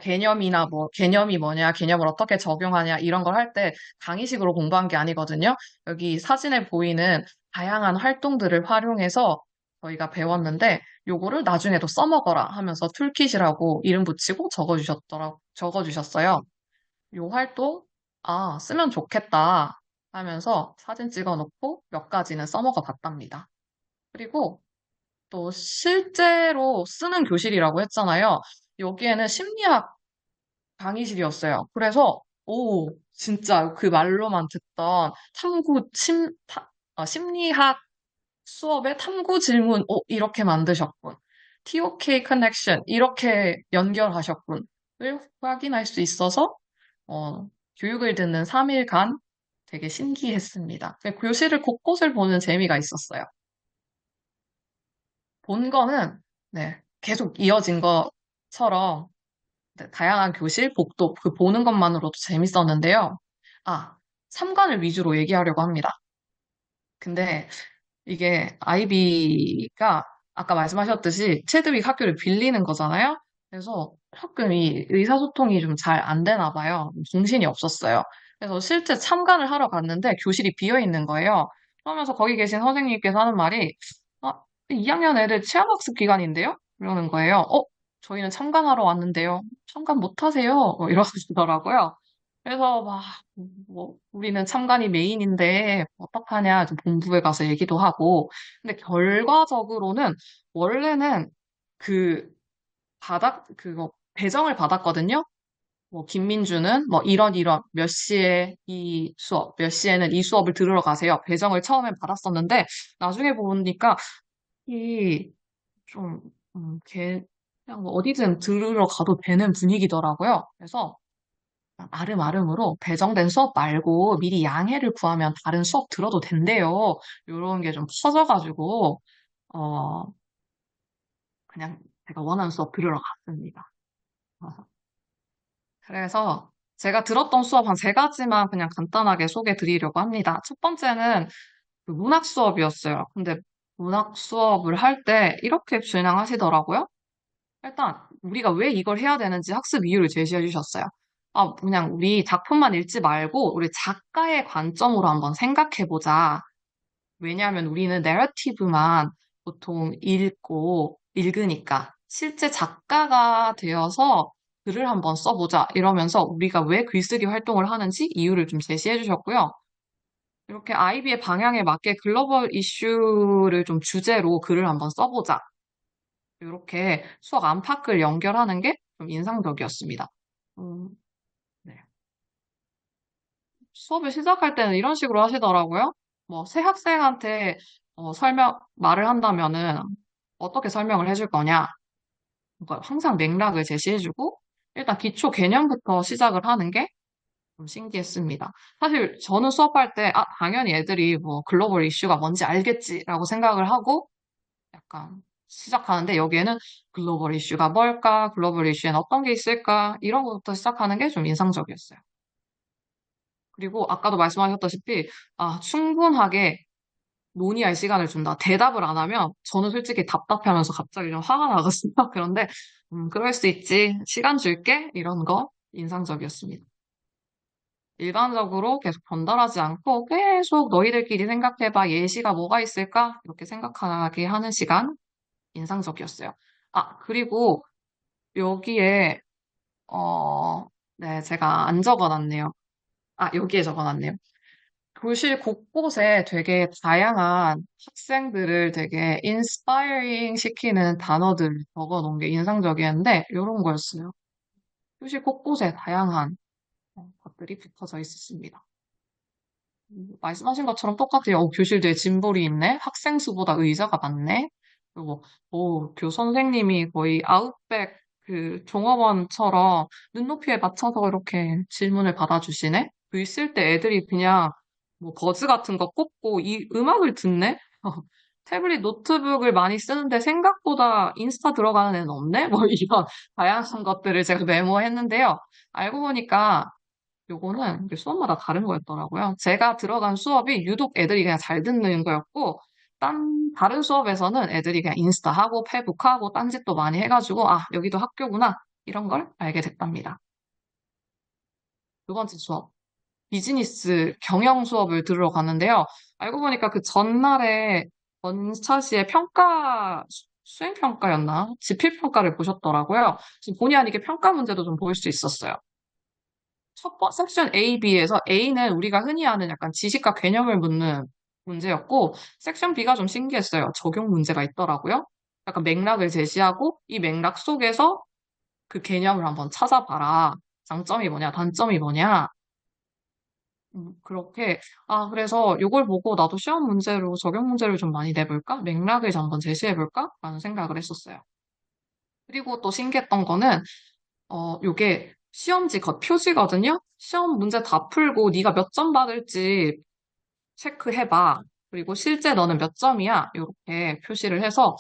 개념이나 개념이 뭐냐, 개념을 어떻게 적용하냐, 이런 걸 할 때 강의식으로 공부한 게 아니거든요. 여기 사진에 보이는 다양한 활동들을 활용해서 저희가 배웠는데, 요거를 나중에도 써먹어라 하면서 툴킷이라고 이름 붙이고 적어주셨어요. 요 활동, 쓰면 좋겠다 하면서 사진 찍어 놓고 몇 가지는 써먹어 봤답니다. 그리고 또 실제로 쓰는 교실이라고 했잖아요. 여기에는 심리학 강의실이었어요. 그래서, 진짜 그 말로만 듣던 심리학 수업의 탐구 질문, 이렇게 만드셨군. TOK 커넥션, 이렇게 연결하셨군. 을 확인할 수 있어서, 어, 교육을 듣는 3일간 되게 신기했습니다. 교실을 곳곳을 보는 재미가 있었어요. 본 거는, 네, 계속 이어진 것처럼 네, 다양한 교실, 복도, 그 보는 것만으로도 재밌었는데요. 참관을 위주로 얘기하려고 합니다. 근데 이게 아이비가 아까 말씀하셨듯이 체드윅 학교를 빌리는 거잖아요. 그래서 조금 이 의사소통이 좀 잘 안 되나 봐요. 정신이 없었어요. 그래서 실제 참관을 하러 갔는데 교실이 비어 있는 거예요. 그러면서 거기 계신 선생님께서 하는 말이 2학년 애들 체험학습 기간인데요? 이러는 거예요. 저희는 참관하러 왔는데요. 참관 못 하세요? 이러시더라고요. 그래서 우리는 참관이 메인인데 어떡하냐 좀 본부에 가서 얘기도 하고. 근데 결과적으로는 원래는 그 그거 배정을 받았거든요. 김민주는 이런 몇 시에 이 수업, 몇 시에는 이 수업을 들으러 가세요. 배정을 처음엔 받았었는데 나중에 보니까 이 좀, 그냥 어디든 들으러 가도 되는 분위기더라고요. 그래서 아름아름으로 배정된 수업 말고 미리 양해를 구하면 다른 수업 들어도 된대요. 이런 게 좀 퍼져가지고, 어, 그냥 제가 원하는 수업 들으러 갔습니다. 그래서 제가 들었던 수업 한 세 가지만 그냥 간단하게 소개해 드리려고 합니다. 첫 번째는 그 문학 수업이었어요. 근데 문학 수업을 할 때 이렇게 진행하시더라고요. 일단 우리가 왜 이걸 해야 되는지 학습 이유를 제시해 주셨어요. 그냥 우리 작품만 읽지 말고 우리 작가의 관점으로 한번 생각해 보자. 왜냐하면 우리는 내러티브만 보통 읽으니까 실제 작가가 되어서 글을 한번 써보자 이러면서 우리가 왜 글쓰기 활동을 하는지 이유를 좀 제시해 주셨고요. 이렇게 아이비의 방향에 맞게 글로벌 이슈를 좀 주제로 글을 한번 써보자. 이렇게 수학 안팎을 연결하는 게 좀 인상적이었습니다. 음, 네. 수업을 시작할 때는 이런 식으로 하시더라고요. 뭐, 새 학생한테 말을 한다면은 어떻게 설명을 해줄 거냐? 그러니까 항상 맥락을 제시해주고, 일단 기초 개념부터 시작을 하는 게 좀 신기했습니다. 사실 저는 수업할 때, 당연히 애들이 뭐 글로벌 이슈가 뭔지 알겠지라고 생각을 하고 약간 시작하는데 여기에는 글로벌 이슈가 뭘까? 글로벌 이슈에는 어떤 게 있을까? 이런 것부터 시작하는 게 좀 인상적이었어요. 그리고 아까도 말씀하셨다시피, 충분하게 논의할 시간을 준다. 대답을 안 하면 저는 솔직히 답답해하면서 갑자기 좀 화가 나거든요. 그런데, 그럴 수 있지. 시간 줄게. 이런 거 인상적이었습니다. 일반적으로 계속 전달하지 않고 계속 너희들끼리 생각해봐. 예시가 뭐가 있을까? 이렇게 생각하게 하는 시간 인상적이었어요. 그리고 여기에, 어, 네, 제가 안 적어놨네요. 여기에 적어놨네요. 교실 곳곳에 되게 다양한 학생들을 되게 인스파이링 시키는 단어들 적어 놓은 게 인상적이었는데, 이런 거였어요. 교실 곳곳에 다양한 것들이 붙어져 있었습니다. 말씀하신 것처럼 똑같아요. 교실 뒤에 짐볼이 있네? 학생 수보다 의자가 많네? 그리고, 교 선생님이 거의 아웃백 그 종업원처럼 눈높이에 맞춰서 이렇게 질문을 받아주시네? 글 쓸 때 애들이 그냥 뭐 버즈 같은 거 꽂고 이 음악을 듣네? 태블릿 노트북을 많이 쓰는데 생각보다 인스타 들어가는 애는 없네? 뭐 이런 다양한 것들을 제가 메모했는데요. 알고 보니까 요거는 이게 수업마다 다른 거였더라고요. 제가 들어간 수업이 유독 애들이 그냥 잘 듣는 거였고, 다른 수업에서는 애들이 그냥 인스타하고, 페북하고, 딴짓도 많이 해가지고, 여기도 학교구나. 이런 걸 알게 됐답니다. 두 번째 수업. 비즈니스 경영 수업을 들으러 갔는데요. 알고 보니까 그 전날에 원차시의 수행평가였나? 지필평가를 보셨더라고요. 지금 본의 아니게 평가 문제도 좀 보일 수 있었어요. 섹션 A, B에서 A는 우리가 흔히 아는 약간 지식과 개념을 묻는 문제였고, 섹션 B가 좀 신기했어요. 적용 문제가 있더라고요. 약간 맥락을 제시하고, 이 맥락 속에서 그 개념을 한번 찾아봐라. 장점이 뭐냐, 단점이 뭐냐. 그렇게, 그래서 이걸 보고 나도 시험 문제로, 적용 문제를 좀 많이 내볼까? 맥락을 좀 한번 제시해볼까? 라는 생각을 했었어요. 그리고 또 신기했던 거는, 요게 시험지 겉표지거든요? 시험 문제 다 풀고 네가 몇 점 받을지 체크해봐. 그리고 실제 너는 몇 점이야? 이렇게 표시를 해서,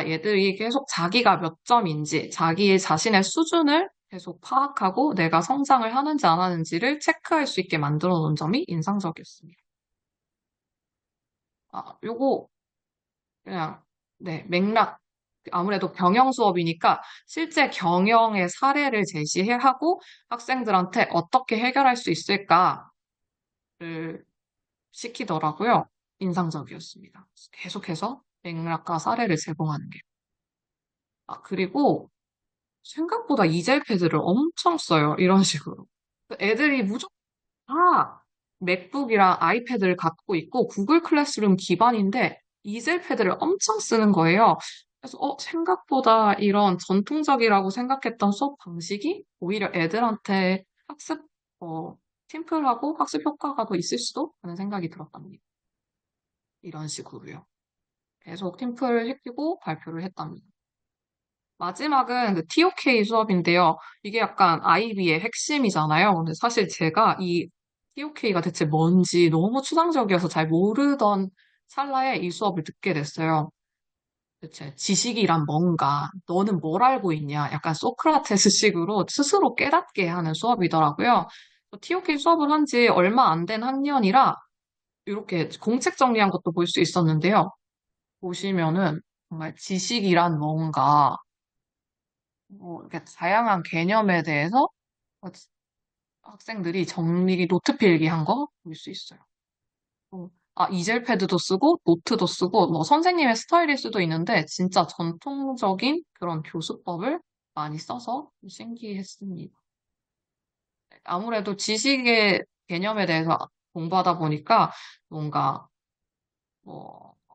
얘들이 계속 자기가 몇 점인지, 자기 자신의 수준을 계속 파악하고 내가 성장을 하는지 안 하는지를 체크할 수 있게 만들어 놓은 점이 인상적이었습니다. 요거 그냥, 네, 맥락. 아무래도 경영 수업이니까 실제 경영의 사례를 제시하고 학생들한테 어떻게 해결할 수 있을까를 시키더라고요. 인상적이었습니다. 계속해서 맥락과 사례를 제공하는 게. 그리고 생각보다 이젤 패드를 엄청 써요. 이런 식으로. 애들이 무조건 다 맥북이랑 아이패드를 갖고 있고 구글 클래스룸 기반인데 이젤 패드를 엄청 쓰는 거예요. 그래서 생각보다 이런 전통적이라고 생각했던 수업 방식이 오히려 애들한테 학습 팀플하고 학습 효과가 더 있을 수도 하는 생각이 들었답니다. 이런 식으로요. 계속 팀플을 시키고 발표를 했답니다. 마지막은 그 TOK 수업인데요. 이게 약간 아이비의 핵심이잖아요. 근데 사실 제가 이 TOK가 대체 뭔지 너무 추상적이어서 잘 모르던 찰나에 이 수업을 듣게 됐어요. 대체 지식이란 뭔가, 너는 뭘 알고 있냐, 약간 소크라테스식으로 스스로 깨닫게 하는 수업이더라고요. TOK 수업을 한 지 얼마 안 된 학년이라 이렇게 공책 정리한 것도 볼 수 있었는데요. 보시면은 정말 지식이란 뭔가, 이렇게 다양한 개념에 대해서 학생들이 정리, 노트 필기한 거 볼 수 있어요. 이젤 패드도 쓰고, 노트도 쓰고, 뭐 선생님의 스타일일 수도 있는데, 진짜 전통적인 그런 교수법을 많이 써서 신기했습니다. 아무래도 지식의 개념에 대해서 공부하다 보니까 뭔가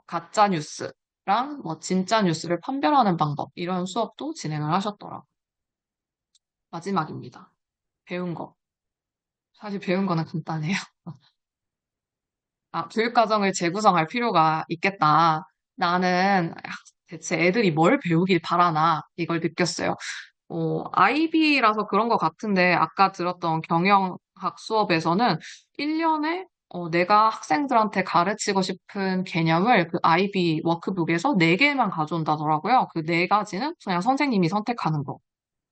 가짜 뉴스랑 뭐 진짜 뉴스를 판별하는 방법 이런 수업도 진행을 하셨더라고요. 마지막입니다. 배운 거. 사실 배운 거는 간단해요. 교육과정을 재구성할 필요가 있겠다. 나는 대체 애들이 뭘 배우길 바라나 이걸 느꼈어요. IB라서 그런 것 같은데 아까 들었던 경영학 수업에서는 1년에 내가 학생들한테 가르치고 싶은 개념을 그 IB 워크북에서 4개만 가져온다더라고요. 그 4가지는 그냥 선생님이 선택하는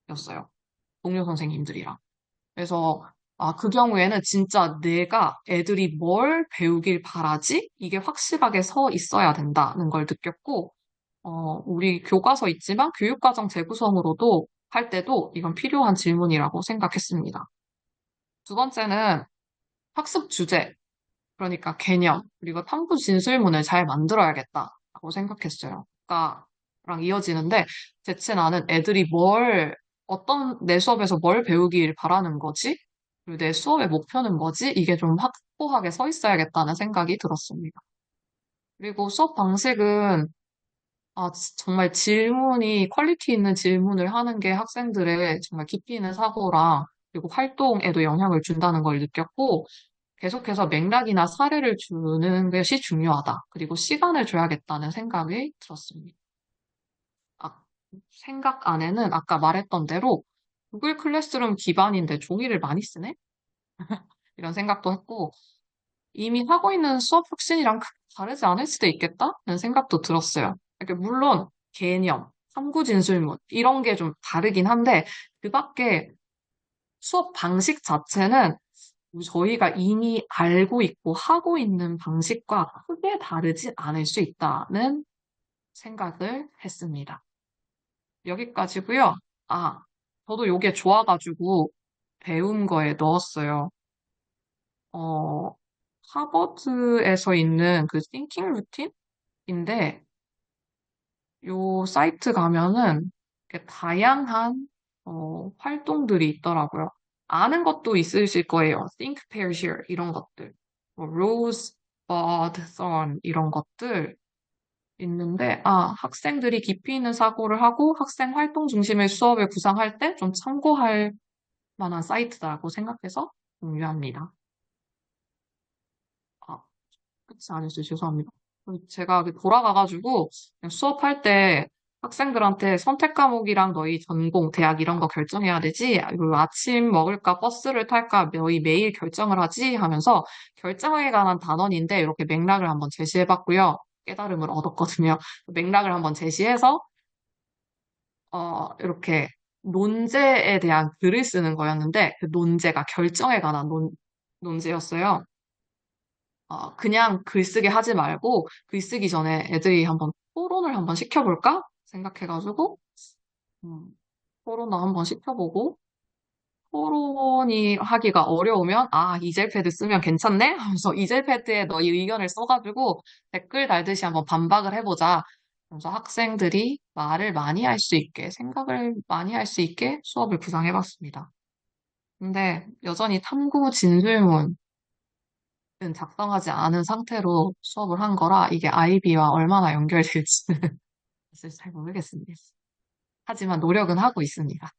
거였어요. 동료 선생님들이랑. 그래서 그 경우에는 진짜 내가 애들이 뭘 배우길 바라지? 이게 확실하게 서 있어야 된다는 걸 느꼈고, 우리 교과서 있지만 교육과정 재구성으로도 할 때도 이건 필요한 질문이라고 생각했습니다. 두 번째는 학습 주제, 그러니까 개념, 그리고 탐구 진술문을 잘 만들어야겠다라고 생각했어요. 아까랑 이어지는데, 대체 나는 애들이 내 수업에서 뭘 배우길 바라는 거지? 그리고 내 수업의 목표는 뭐지? 이게 좀 확고하게 서 있어야겠다는 생각이 들었습니다. 그리고 수업 방식은 정말 퀄리티 있는 질문을 하는 게 학생들의 정말 깊이 있는 사고랑 그리고 활동에도 영향을 준다는 걸 느꼈고, 계속해서 맥락이나 사례를 주는 것이 중요하다. 그리고 시간을 줘야겠다는 생각이 들었습니다. 아, 생각 안에는 아까 말했던 대로 구글 클래스룸 기반인데 종이를 많이 쓰네? 이런 생각도 했고, 이미 하고 있는 수업 혁신이랑 크게 다르지 않을 수도 있겠다는 생각도 들었어요. 물론 개념, 삼구진술문 이런 게 좀 다르긴 한데 그 밖에 수업 방식 자체는 저희가 이미 알고 있고 하고 있는 방식과 크게 다르지 않을 수 있다는 생각을 했습니다. 여기까지고요. 아, 저도 요게 좋아가지고 배운 거에 넣었어요. 어, 하버드에서 있는 그 띵킹 루틴인데 요 사이트 가면은 이렇게 다양한 활동들이 있더라고요. 아는 것도 있으실 거예요. Think, Pair, Share 이런 것들. Rose, Bud, Thorn 이런 것들 있는데 학생들이 깊이 있는 사고를 하고 학생 활동 중심의 수업을 구상할 때 좀 참고할 만한 사이트다라고 생각해서 공유합니다. 아, 그렇지 않으세요? 죄송합니다. 제가 돌아가가지고 그냥 수업할 때 학생들한테 선택 과목이랑 너희 전공, 대학 이런 거 결정해야 되지? 그리고 아침 먹을까, 버스를 탈까, 너희 매일 결정을 하지? 하면서 결정에 관한 단원인데 이렇게 맥락을 한번 제시해봤고요. 깨달음을 얻었거든요. 맥락을 한번 제시해서 이렇게 논제에 대한 글을 쓰는 거였는데 그 논제가 결정에 관한 논제였어요. 그냥 글쓰기 하지 말고 글쓰기 전에 애들이 한번 토론을 한번 시켜볼까 생각해가지고 음, 토론을 한번 시켜보고 토론이 하기가 어려우면 이젤패드 쓰면 괜찮네 하면서 이젤패드에 너희 의견을 써가지고 댓글 달듯이 한번 반박을 해보자. 그래서 학생들이 말을 많이 할 수 있게 생각을 많이 할 수 있게 수업을 구상해봤습니다. 근데 여전히 탐구 진술문 작성하지 않은 상태로 수업을 한 거라 이게 아이비와 얼마나 연결될지는 사실 잘 모르겠습니다. 하지만 노력은 하고 있습니다.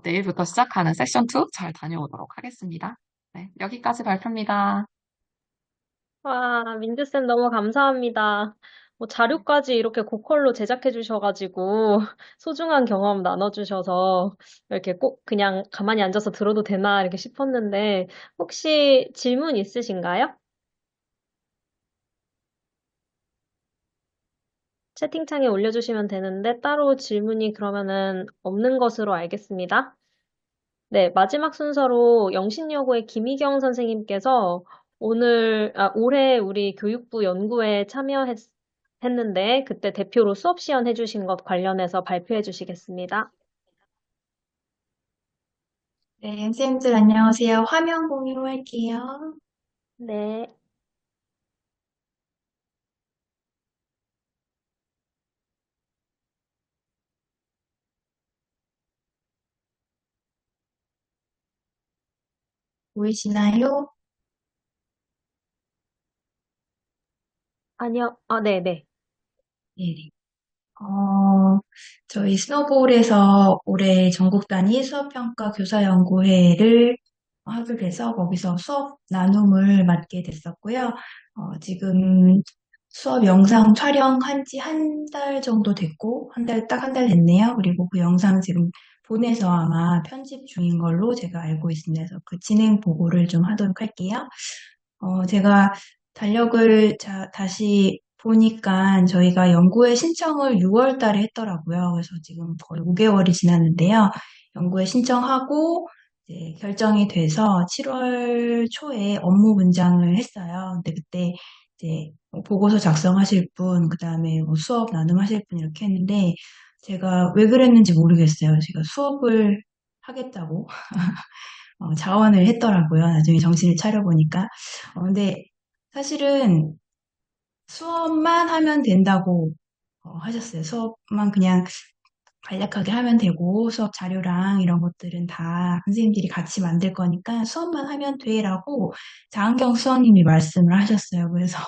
내일부터 시작하는 세션 2 잘 다녀오도록 하겠습니다. 네, 여기까지 발표입니다. 와, 민주쌤 너무 감사합니다. 자료까지 이렇게 고퀄로 제작해 주셔가지고 소중한 경험 나눠주셔서 이렇게 꼭 그냥 가만히 앉아서 들어도 되나 이렇게 싶었는데 혹시 질문 있으신가요? 채팅창에 올려주시면 되는데 따로 질문이 그러면은 없는 것으로 알겠습니다. 네, 마지막 순서로 영신여고의 김희경 선생님께서 올해 우리 교육부 연구에 참여했는데 그때 대표로 수업 시연 해주신 것 관련해서 발표해 주시겠습니다. 네, 쌤들 안녕하세요. 화면 공유할게요. 네. 보이시나요? 아니요. 아, 네네. 네. 저희 스노볼에서 올해 전국 단위 수업평가 교사연구회를 하게 돼서 거기서 수업 나눔을 맡게 됐었고요. 지금 수업 영상 촬영한 지 한 달 정도 됐고, 딱 한 달 됐네요. 그리고 그 영상 지금 보내서 아마 편집 중인 걸로 제가 알고 있습니다. 그래서 그 진행 보고를 좀 하도록 할게요. 제가 달력을 다시 보니까 저희가 연구회 신청을 6월 달에 했더라고요. 그래서 지금 거의 5개월이 지났는데요. 연구회 신청하고 이제 결정이 돼서 7월 초에 업무 분장을 했어요. 근데 그때 이제 뭐 보고서 작성하실 분, 그 다음에 뭐 수업 나눔하실 분 이렇게 했는데 제가 왜 그랬는지 모르겠어요. 제가 수업을 하겠다고 자원을 했더라고요. 나중에 정신을 차려보니까. 근데 사실은 수업만 하면 된다고 하셨어요. 수업만 그냥 간략하게 하면 되고 수업 자료랑 이런 것들은 다 선생님들이 같이 만들 거니까 수업만 하면 돼라고 장은경 수석님이 말씀을 하셨어요. 그래서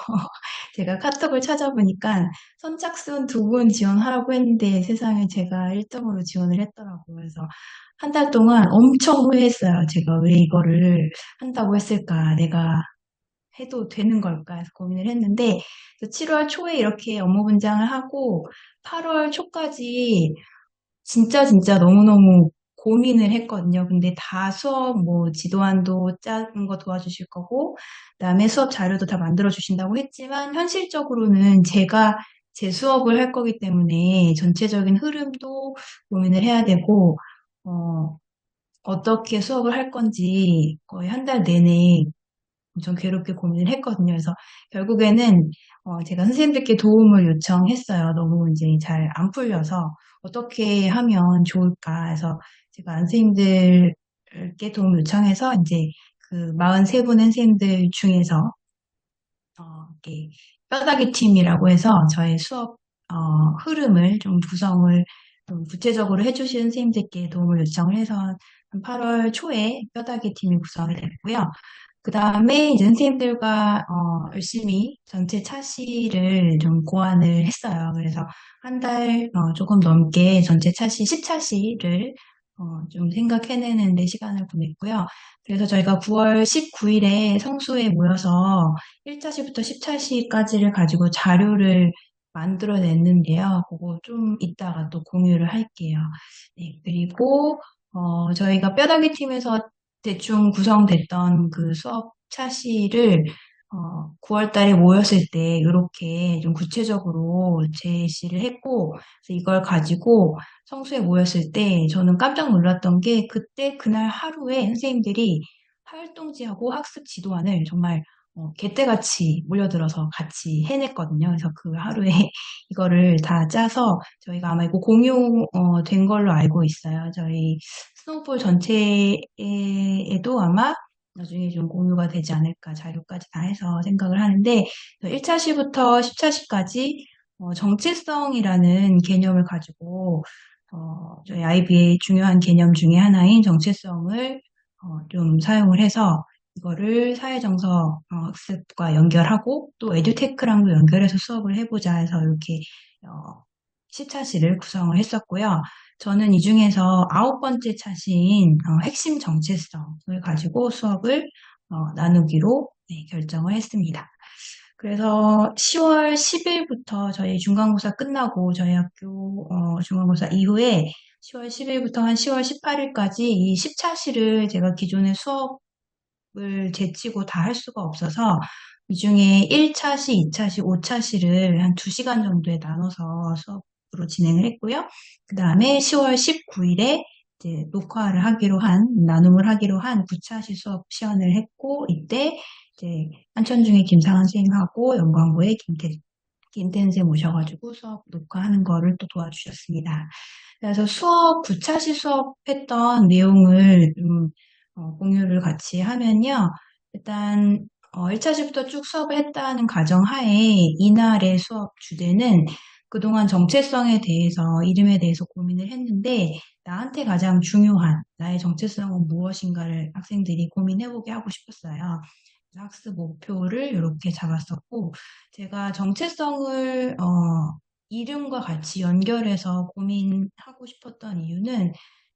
제가 카톡을 찾아보니까 선착순 2분 지원하라고 했는데 세상에 제가 1등으로 지원을 했더라고요. 그래서 한 달 동안 엄청 후회했어요. 제가 왜 이거를 한다고 했을까? 내가 해도 되는 걸까 해서 고민을 했는데 7월 초에 이렇게 업무 분장을 하고 8월 초까지 진짜 너무너무 고민을 했거든요. 근데 다 수업 뭐 지도안도 짜는 거 도와주실 거고 그다음에 수업 자료도 다 만들어 주신다고 했지만 현실적으로는 제가 제 수업을 할 거기 때문에 전체적인 흐름도 고민을 해야 되고 어, 어떻게 수업을 할 건지 거의 한 달 내내 엄청 괴롭게 고민을 했거든요. 그래서 결국에는 제가 선생님들께 도움을 요청했어요. 너무 이제 잘 안 풀려서 어떻게 하면 좋을까 해서 제가 선생님들께 도움 요청해서 이제 그 43분 선생님들 중에서 이렇게 뼈다귀 팀이라고 해서 저의 수업 흐름을 좀 구성을 좀 구체적으로 해주시는 선생님들께 도움을 요청을 해서 한 8월 초에 뼈다귀 팀이 구성이 됐고요. 그 다음에 이제 선생님들과 열심히 전체 차시를 좀 고안을 했어요. 그래서 한 달 조금 넘게 전체 차시, 10차시를 좀 생각해내는 데 시간을 보냈고요. 그래서 저희가 9월 19일에 성수에 모여서 1차시부터 10차시까지를 가지고 자료를 만들어냈는데요. 그거 좀 이따가 또 공유를 할게요. 네, 그리고 저희가 뼈다귀 팀에서 대충 구성됐던 그 수업 차시를 9월 달에 모였을 때 이렇게 좀 구체적으로 제시를 했고 그래서 이걸 가지고 성수에 모였을 때 저는 깜짝 놀랐던 게 그때 그날 하루에 선생님들이 활동지하고 학습 지도안을 정말 개떼같이 몰려들어서 같이 해냈거든요. 그래서 그 하루에 이거를 다 짜서 저희가 아마 이거 공유된 걸로 알고 있어요. 저희 스노우볼 전체에도 아마 나중에 좀 공유가 되지 않을까 자료까지 다 해서 생각을 하는데 1차시부터 10차시까지 정체성이라는 개념을 가지고 저희 아이비의 중요한 개념 중에 하나인 정체성을 좀 사용을 해서 이거를 사회정서 학습과 연결하고 또 에듀테크랑도 연결해서 수업을 해보자 해서 이렇게 시차시를 구성을 했었고요. 저는 이 중에서 9번째 차시인 핵심 정체성을 가지고 수업을 나누기로 결정을 했습니다. 그래서 10월 10일부터 저희 중간고사 끝나고 저희 학교 중간고사 이후에 10월 10일부터 한 10월 18일까지 이 10차시를 제가 기존의 수업을 제치고 다 할 수가 없어서 이 중에 1차시, 2차시, 5차시를 한 2시간 정도에 나눠서 수업으로 진행을 했고요. 그 다음에 10월 19일에 이제 나눔을 하기로 한 9차시 수업 시연을 했고, 이때 이제 한천중에 김상한 선생님하고 영광고의 김태현 선생님 모셔가지고 수업 녹화하는 거를 또 도와주셨습니다. 그래서 9차시 수업했던 내용을 좀 공유를 같이 하면요. 일단 1차시부터 쭉 수업을 했다는 가정하에 이날의 수업 주제는 그동안 정체성에 대해서, 이름에 대해서 고민을 했는데 나한테 가장 중요한 나의 정체성은 무엇인가를 학생들이 고민해보게 하고 싶었어요. 학습 목표를 이렇게 잡았었고, 제가 정체성을 이름과 같이 연결해서 고민하고 싶었던 이유는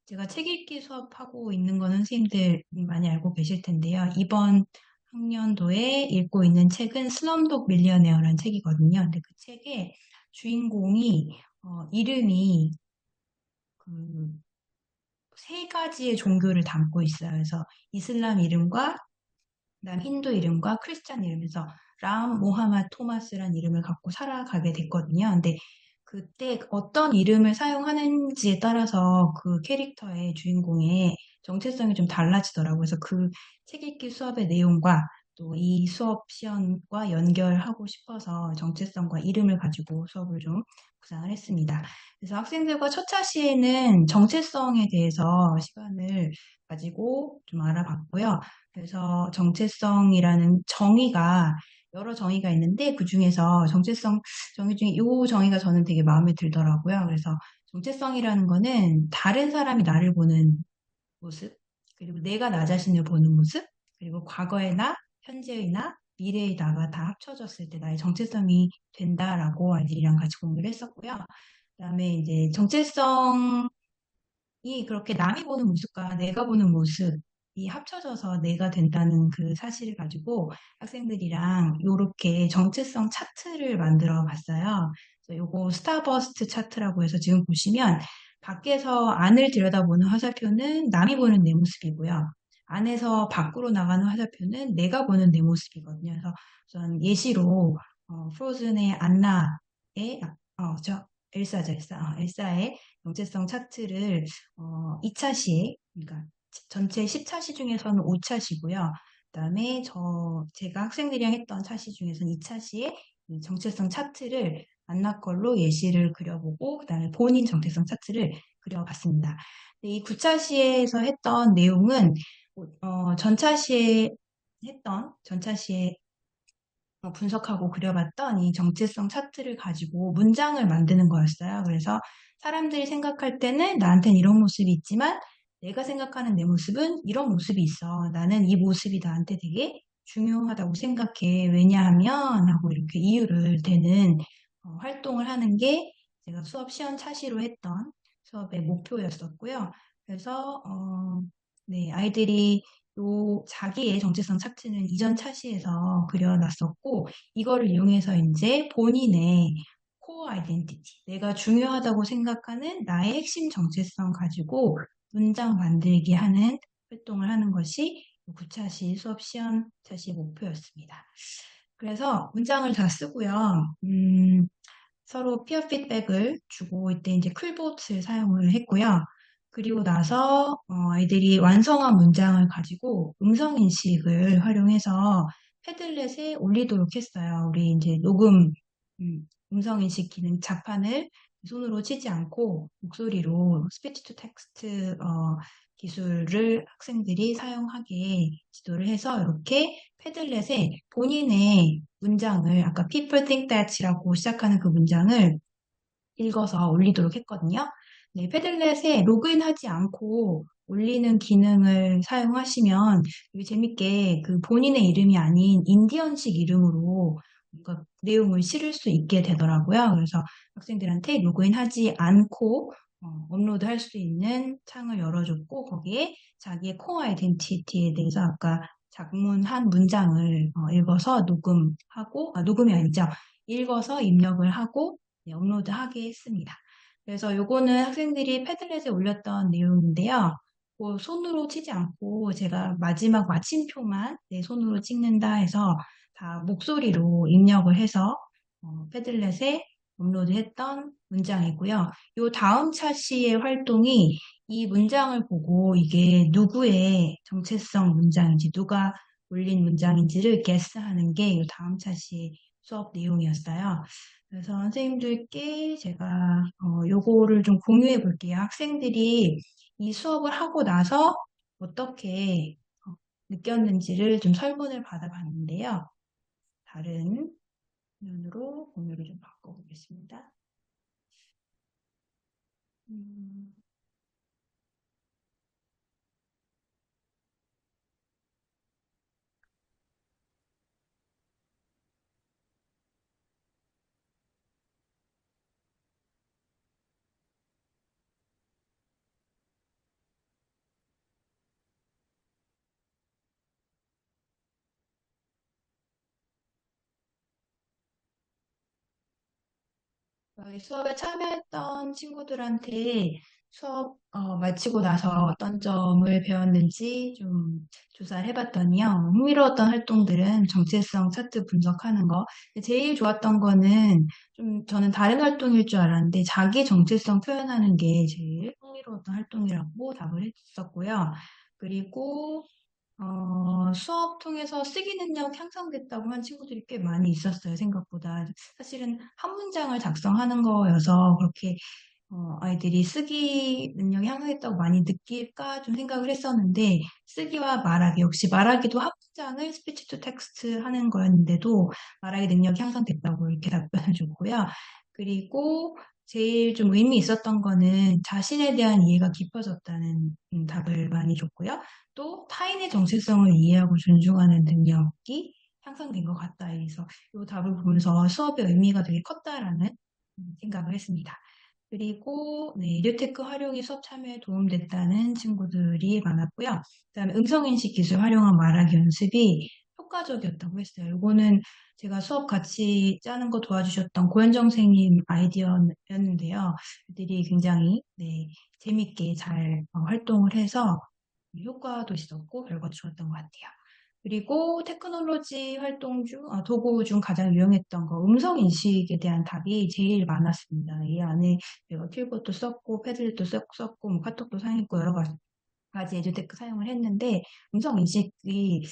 제가 책 읽기 수업하고 있는 거는 선생님들 많이 알고 계실 텐데요. 이번 학년도에 읽고 있는 책은 슬럼독 밀리어네어라는 책이거든요. 근데 그 책의 주인공이 이름이 그 세 가지의 종교를 담고 있어요. 그래서 이슬람 이름과 그다음 힌두 이름과 크리스찬 이름에서 람, 모하마드, 토마스란 이름을 갖고 살아가게 됐거든요. 근데 그때 어떤 이름을 사용하는지에 따라서 그 캐릭터의 주인공의 정체성이 좀 달라지더라고요. 그래서 그 책 읽기 수업의 내용과 또 이 수업 시험과 연결하고 싶어서 정체성과 이름을 가지고 수업을 좀 구상을 했습니다. 그래서 학생들과 첫 차시에는 정체성에 대해서 시간을 가지고 좀 알아봤고요. 그래서 정체성이라는 정의가 여러 정의가 있는데 그 중에서 정체성 정의 중에 이 정의가 저는 되게 마음에 들더라고요. 그래서 정체성이라는 거는 다른 사람이 나를 보는 모습, 그리고 내가 나 자신을 보는 모습, 그리고 과거의 나, 현재의 나, 미래의 나가 다 합쳐졌을 때 나의 정체성이 된다라고 아이들이랑 같이 공부를 했었고요. 그다음에 이제 정체성 이 그렇게 남이 보는 모습과 내가 보는 모습이 합쳐져서 내가 된다는 그 사실을 가지고 학생들이랑 요렇게 정체성 차트를 만들어 봤어요. 그래서 요거 스타버스트 차트라고 해서 지금 보시면 밖에서 안을 들여다보는 화살표는 남이 보는 내 모습이고요. 안에서 밖으로 나가는 화살표는 내가 보는 내 모습이거든요. 그래서 우선 예시로 프로즌의 안나의 엘사죠, 엘사. 엘사의 정체성 차트를 2차 시, 그러니까 전체 10차시 중에서는 5차시고요. 그다음에 제가 학생들이랑 했던 차시 중에서는 2차시에 정체성 차트를 안나 걸로 예시를 그려보고 그다음에 본인 정체성 차트를 그려봤습니다. 이 9차시에서 했던 내용은 전차시에 분석하고 그려봤던 이 정체성 차트를 가지고 문장을 만드는 거였어요. 그래서 사람들이 생각할 때는 나한테는 이런 모습이 있지만 내가 생각하는 내 모습은 이런 모습이 있어. 나는 이 모습이 나한테 되게 중요하다고 생각해. 왜냐하면 하고 이렇게 이유를 대는 활동을 하는 게 제가 수업 시험차시로 했던 수업의 목표였었고요. 그래서 네, 아이들이 또 자기의 정체성 착취는 이전 차시에서 그려놨었고, 이거를 이용해서 이제 본인의 코어 아이덴티티, 내가 중요하다고 생각하는 나의 핵심 정체성 가지고 문장 만들기 하는 활동을 하는 것이 9차시 수업 시험 차시 목표였습니다. 그래서 문장을 다 쓰고요. 서로 피어 피드백을 주고 이때 이제 클봇을 사용을 했고요. 그리고 나서 아이들이 완성한 문장을 가지고 음성 인식을 활용해서 패들렛에 올리도록 했어요. 우리 이제 음성 인식 기능 자판을 손으로 치지 않고 목소리로 스피치 투 텍스트 기술을 학생들이 사용하게 지도를 해서 이렇게 패들렛에 본인의 문장을 아까 People think that이라고 시작하는 그 문장을 읽어서 올리도록 했거든요. 네, 패들렛에 로그인하지 않고 올리는 기능을 사용하시면 되게 재밌게 그 본인의 이름이 아닌 인디언식 이름으로 뭔가 내용을 실을 수 있게 되더라고요. 그래서 학생들한테 로그인하지 않고 업로드할 수 있는 창을 열어줬고 거기에 자기의 코어 아이덴티티에 대해서 아까 작문한 문장을 읽어서 녹음이 아니죠. 읽어서 입력을 하고 네, 업로드하게 했습니다. 그래서 요거는 학생들이 패들렛에 올렸던 내용인데요. 손으로 치지 않고 제가 마지막 마침표만 내 손으로 찍는다 해서 다 목소리로 입력을 해서 패들렛에 업로드했던 문장이고요. 요 다음 차시의 활동이 이 문장을 보고 이게 누구의 정체성 문장인지 누가 올린 문장인지를 게스하는 게 요 다음 차시의 수업 내용이었어요. 그래서 선생님들께 제가 요거를 좀 공유해 볼게요. 학생들이 이 수업을 하고 나서 어떻게 느꼈는지를 좀 설문을 받아봤는데요. 다른 화면으로 공유를 좀 바꿔보겠습니다. 음, 저희 수업에 참여했던 친구들한테 수업 마치고 나서 어떤 점을 배웠는지 좀 조사를 해봤더니요. 흥미로웠던 활동들은 정체성 차트 분석하는 거. 근데 제일 좋았던 거는 좀 저는 다른 활동일 줄 알았는데 자기 정체성 표현하는 게 제일 흥미로웠던 활동이라고 답을 했었고요. 그리고 수업 통해서 쓰기 능력 향상됐다고 한 친구들이 꽤 많이 있었어요, 생각보다. 사실은 한 문장을 작성하는 거여서 그렇게 아이들이 쓰기 능력이 향상했다고 많이 느낄까 좀 생각을 했었는데, 쓰기와 말하기, 역시 말하기도 한 문장을 스피치 투 텍스트 하는 거였는데도 말하기 능력이 향상됐다고 이렇게 답변을 줬고요. 그리고 제일 좀 의미 있었던 거는 자신에 대한 이해가 깊어졌다는 답을 많이 줬고요. 또 타인의 정체성을 이해하고 존중하는 능력이 향상된 것 같다. 그래서 이 답을 보면서 수업의 의미가 되게 컸다라는 생각을 했습니다. 그리고 네, 뉴테크 활용이 수업 참여에 도움됐다는 친구들이 많았고요. 그다음에 음성인식 기술 활용한 말하기 연습이 효과적이었다고 했어요. 이거는 제가 수업 같이 짜는 거 도와주셨던 고현정 선생님 아이디어였는데요. 그들이 굉장히 네, 재밌게 잘 활동을 해서 효과도 있었고 결과도 좋았던 것 같아요. 그리고 테크놀로지 활동 중, 도구 중 가장 유용했던 거, 음성 인식에 대한 답이 제일 많았습니다. 이 안에 내가 킬보도 썼고, 패들렛도 썼고, 뭐 카톡도 사용했고, 여러 가지 에듀테크 사용을 했는데, 음성 인식이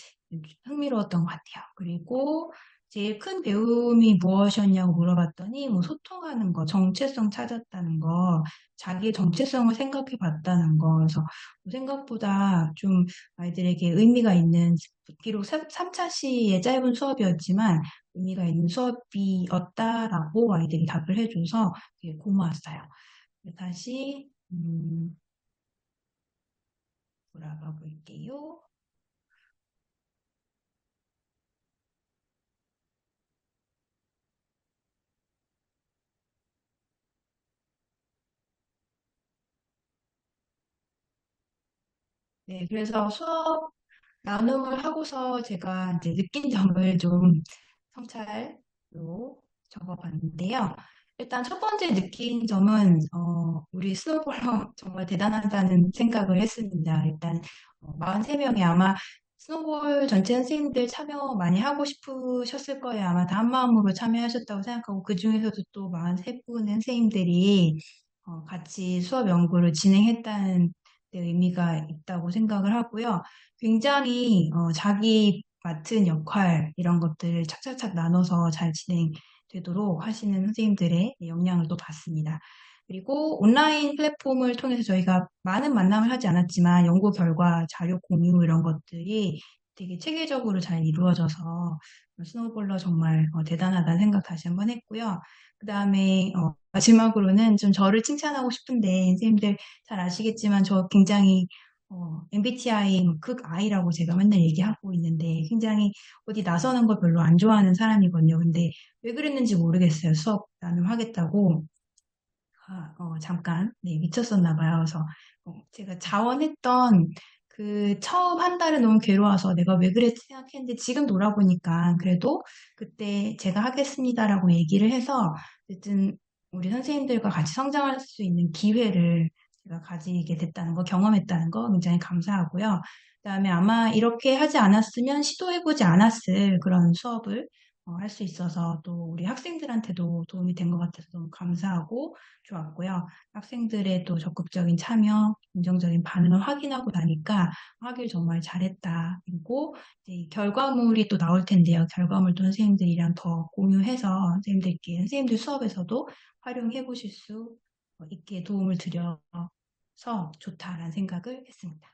흥미로웠던 것 같아요. 그리고 제일 큰 배움이 무엇이었냐고 물어봤더니, 뭐 소통하는 거, 정체성 찾았다는 거, 자기의 정체성을 생각해 봤다는 거, 그래서 생각보다 좀 아이들에게 의미가 있는, 비록 3차 시의 짧은 수업이었지만 의미가 있는 수업이었다라고 아이들이 답을 해줘서 되게 고마웠어요. 다시, 돌아가 볼게요. 네, 그래서 수업 나눔을 하고서 제가 이제 느낀 점을 좀 성찰로 적어봤는데요. 일단 첫 번째 느낀 점은 우리 스노볼러 정말 대단하다는 생각을 했습니다. 일단 43명이 아마 스노볼 전체 선생님들 참여 많이 하고 싶으셨을 거예요. 아마 다 한마음으로 참여하셨다고 생각하고 그중에서도 또 43분의 선생님들이 같이 수업 연구를 진행했다는 데 의미가 있다고 생각을 하고요. 굉장히 자기 맡은 역할 이런 것들을 착착착 나눠서 잘 진행되도록 하시는 선생님들의 역량을 또 봤습니다. 그리고 온라인 플랫폼을 통해서 저희가 많은 만남을 하지 않았지만 연구 결과, 자료 공유 이런 것들이 되게 체계적으로 잘 이루어져서 스노볼러 정말 대단하다는 생각 다시 한번 했고요. 그 다음에 마지막으로는 좀 저를 칭찬하고 싶은데 선생님들 잘 아시겠지만 저 굉장히 MBTI 극 I라고 제가 맨날 얘기하고 있는데 굉장히 어디 나서는 걸 별로 안 좋아하는 사람이거든요. 근데 왜 그랬는지 모르겠어요. 수업 나눔하겠다고 잠깐 네, 미쳤었나 봐요. 그래서 제가 자원했던 그 처음 한 달은 너무 괴로워서 내가 왜 그랬지 생각했는데 지금 돌아보니까 그래도 그때 제가 하겠습니다라고 얘기를 해서 어쨌든 우리 선생님들과 같이 성장할 수 있는 기회를 제가 가지게 됐다는 거, 경험했다는 거 굉장히 감사하고요. 그다음에 아마 이렇게 하지 않았으면 시도해보지 않았을 그런 수업을 할 수 있어서 또 우리 학생들한테도 도움이 된 것 같아서 너무 감사하고 좋았고요. 학생들의 또 적극적인 참여, 긍정적인 반응을 확인하고 나니까 하길 정말 잘했다. 그리고 이제 결과물이 또 나올 텐데요. 결과물도 선생님들이랑 더 공유해서 선생님들께 선생님들 수업에서도 활용해 보실 수 있게 도움을 드려서 좋다라는 생각을 했습니다.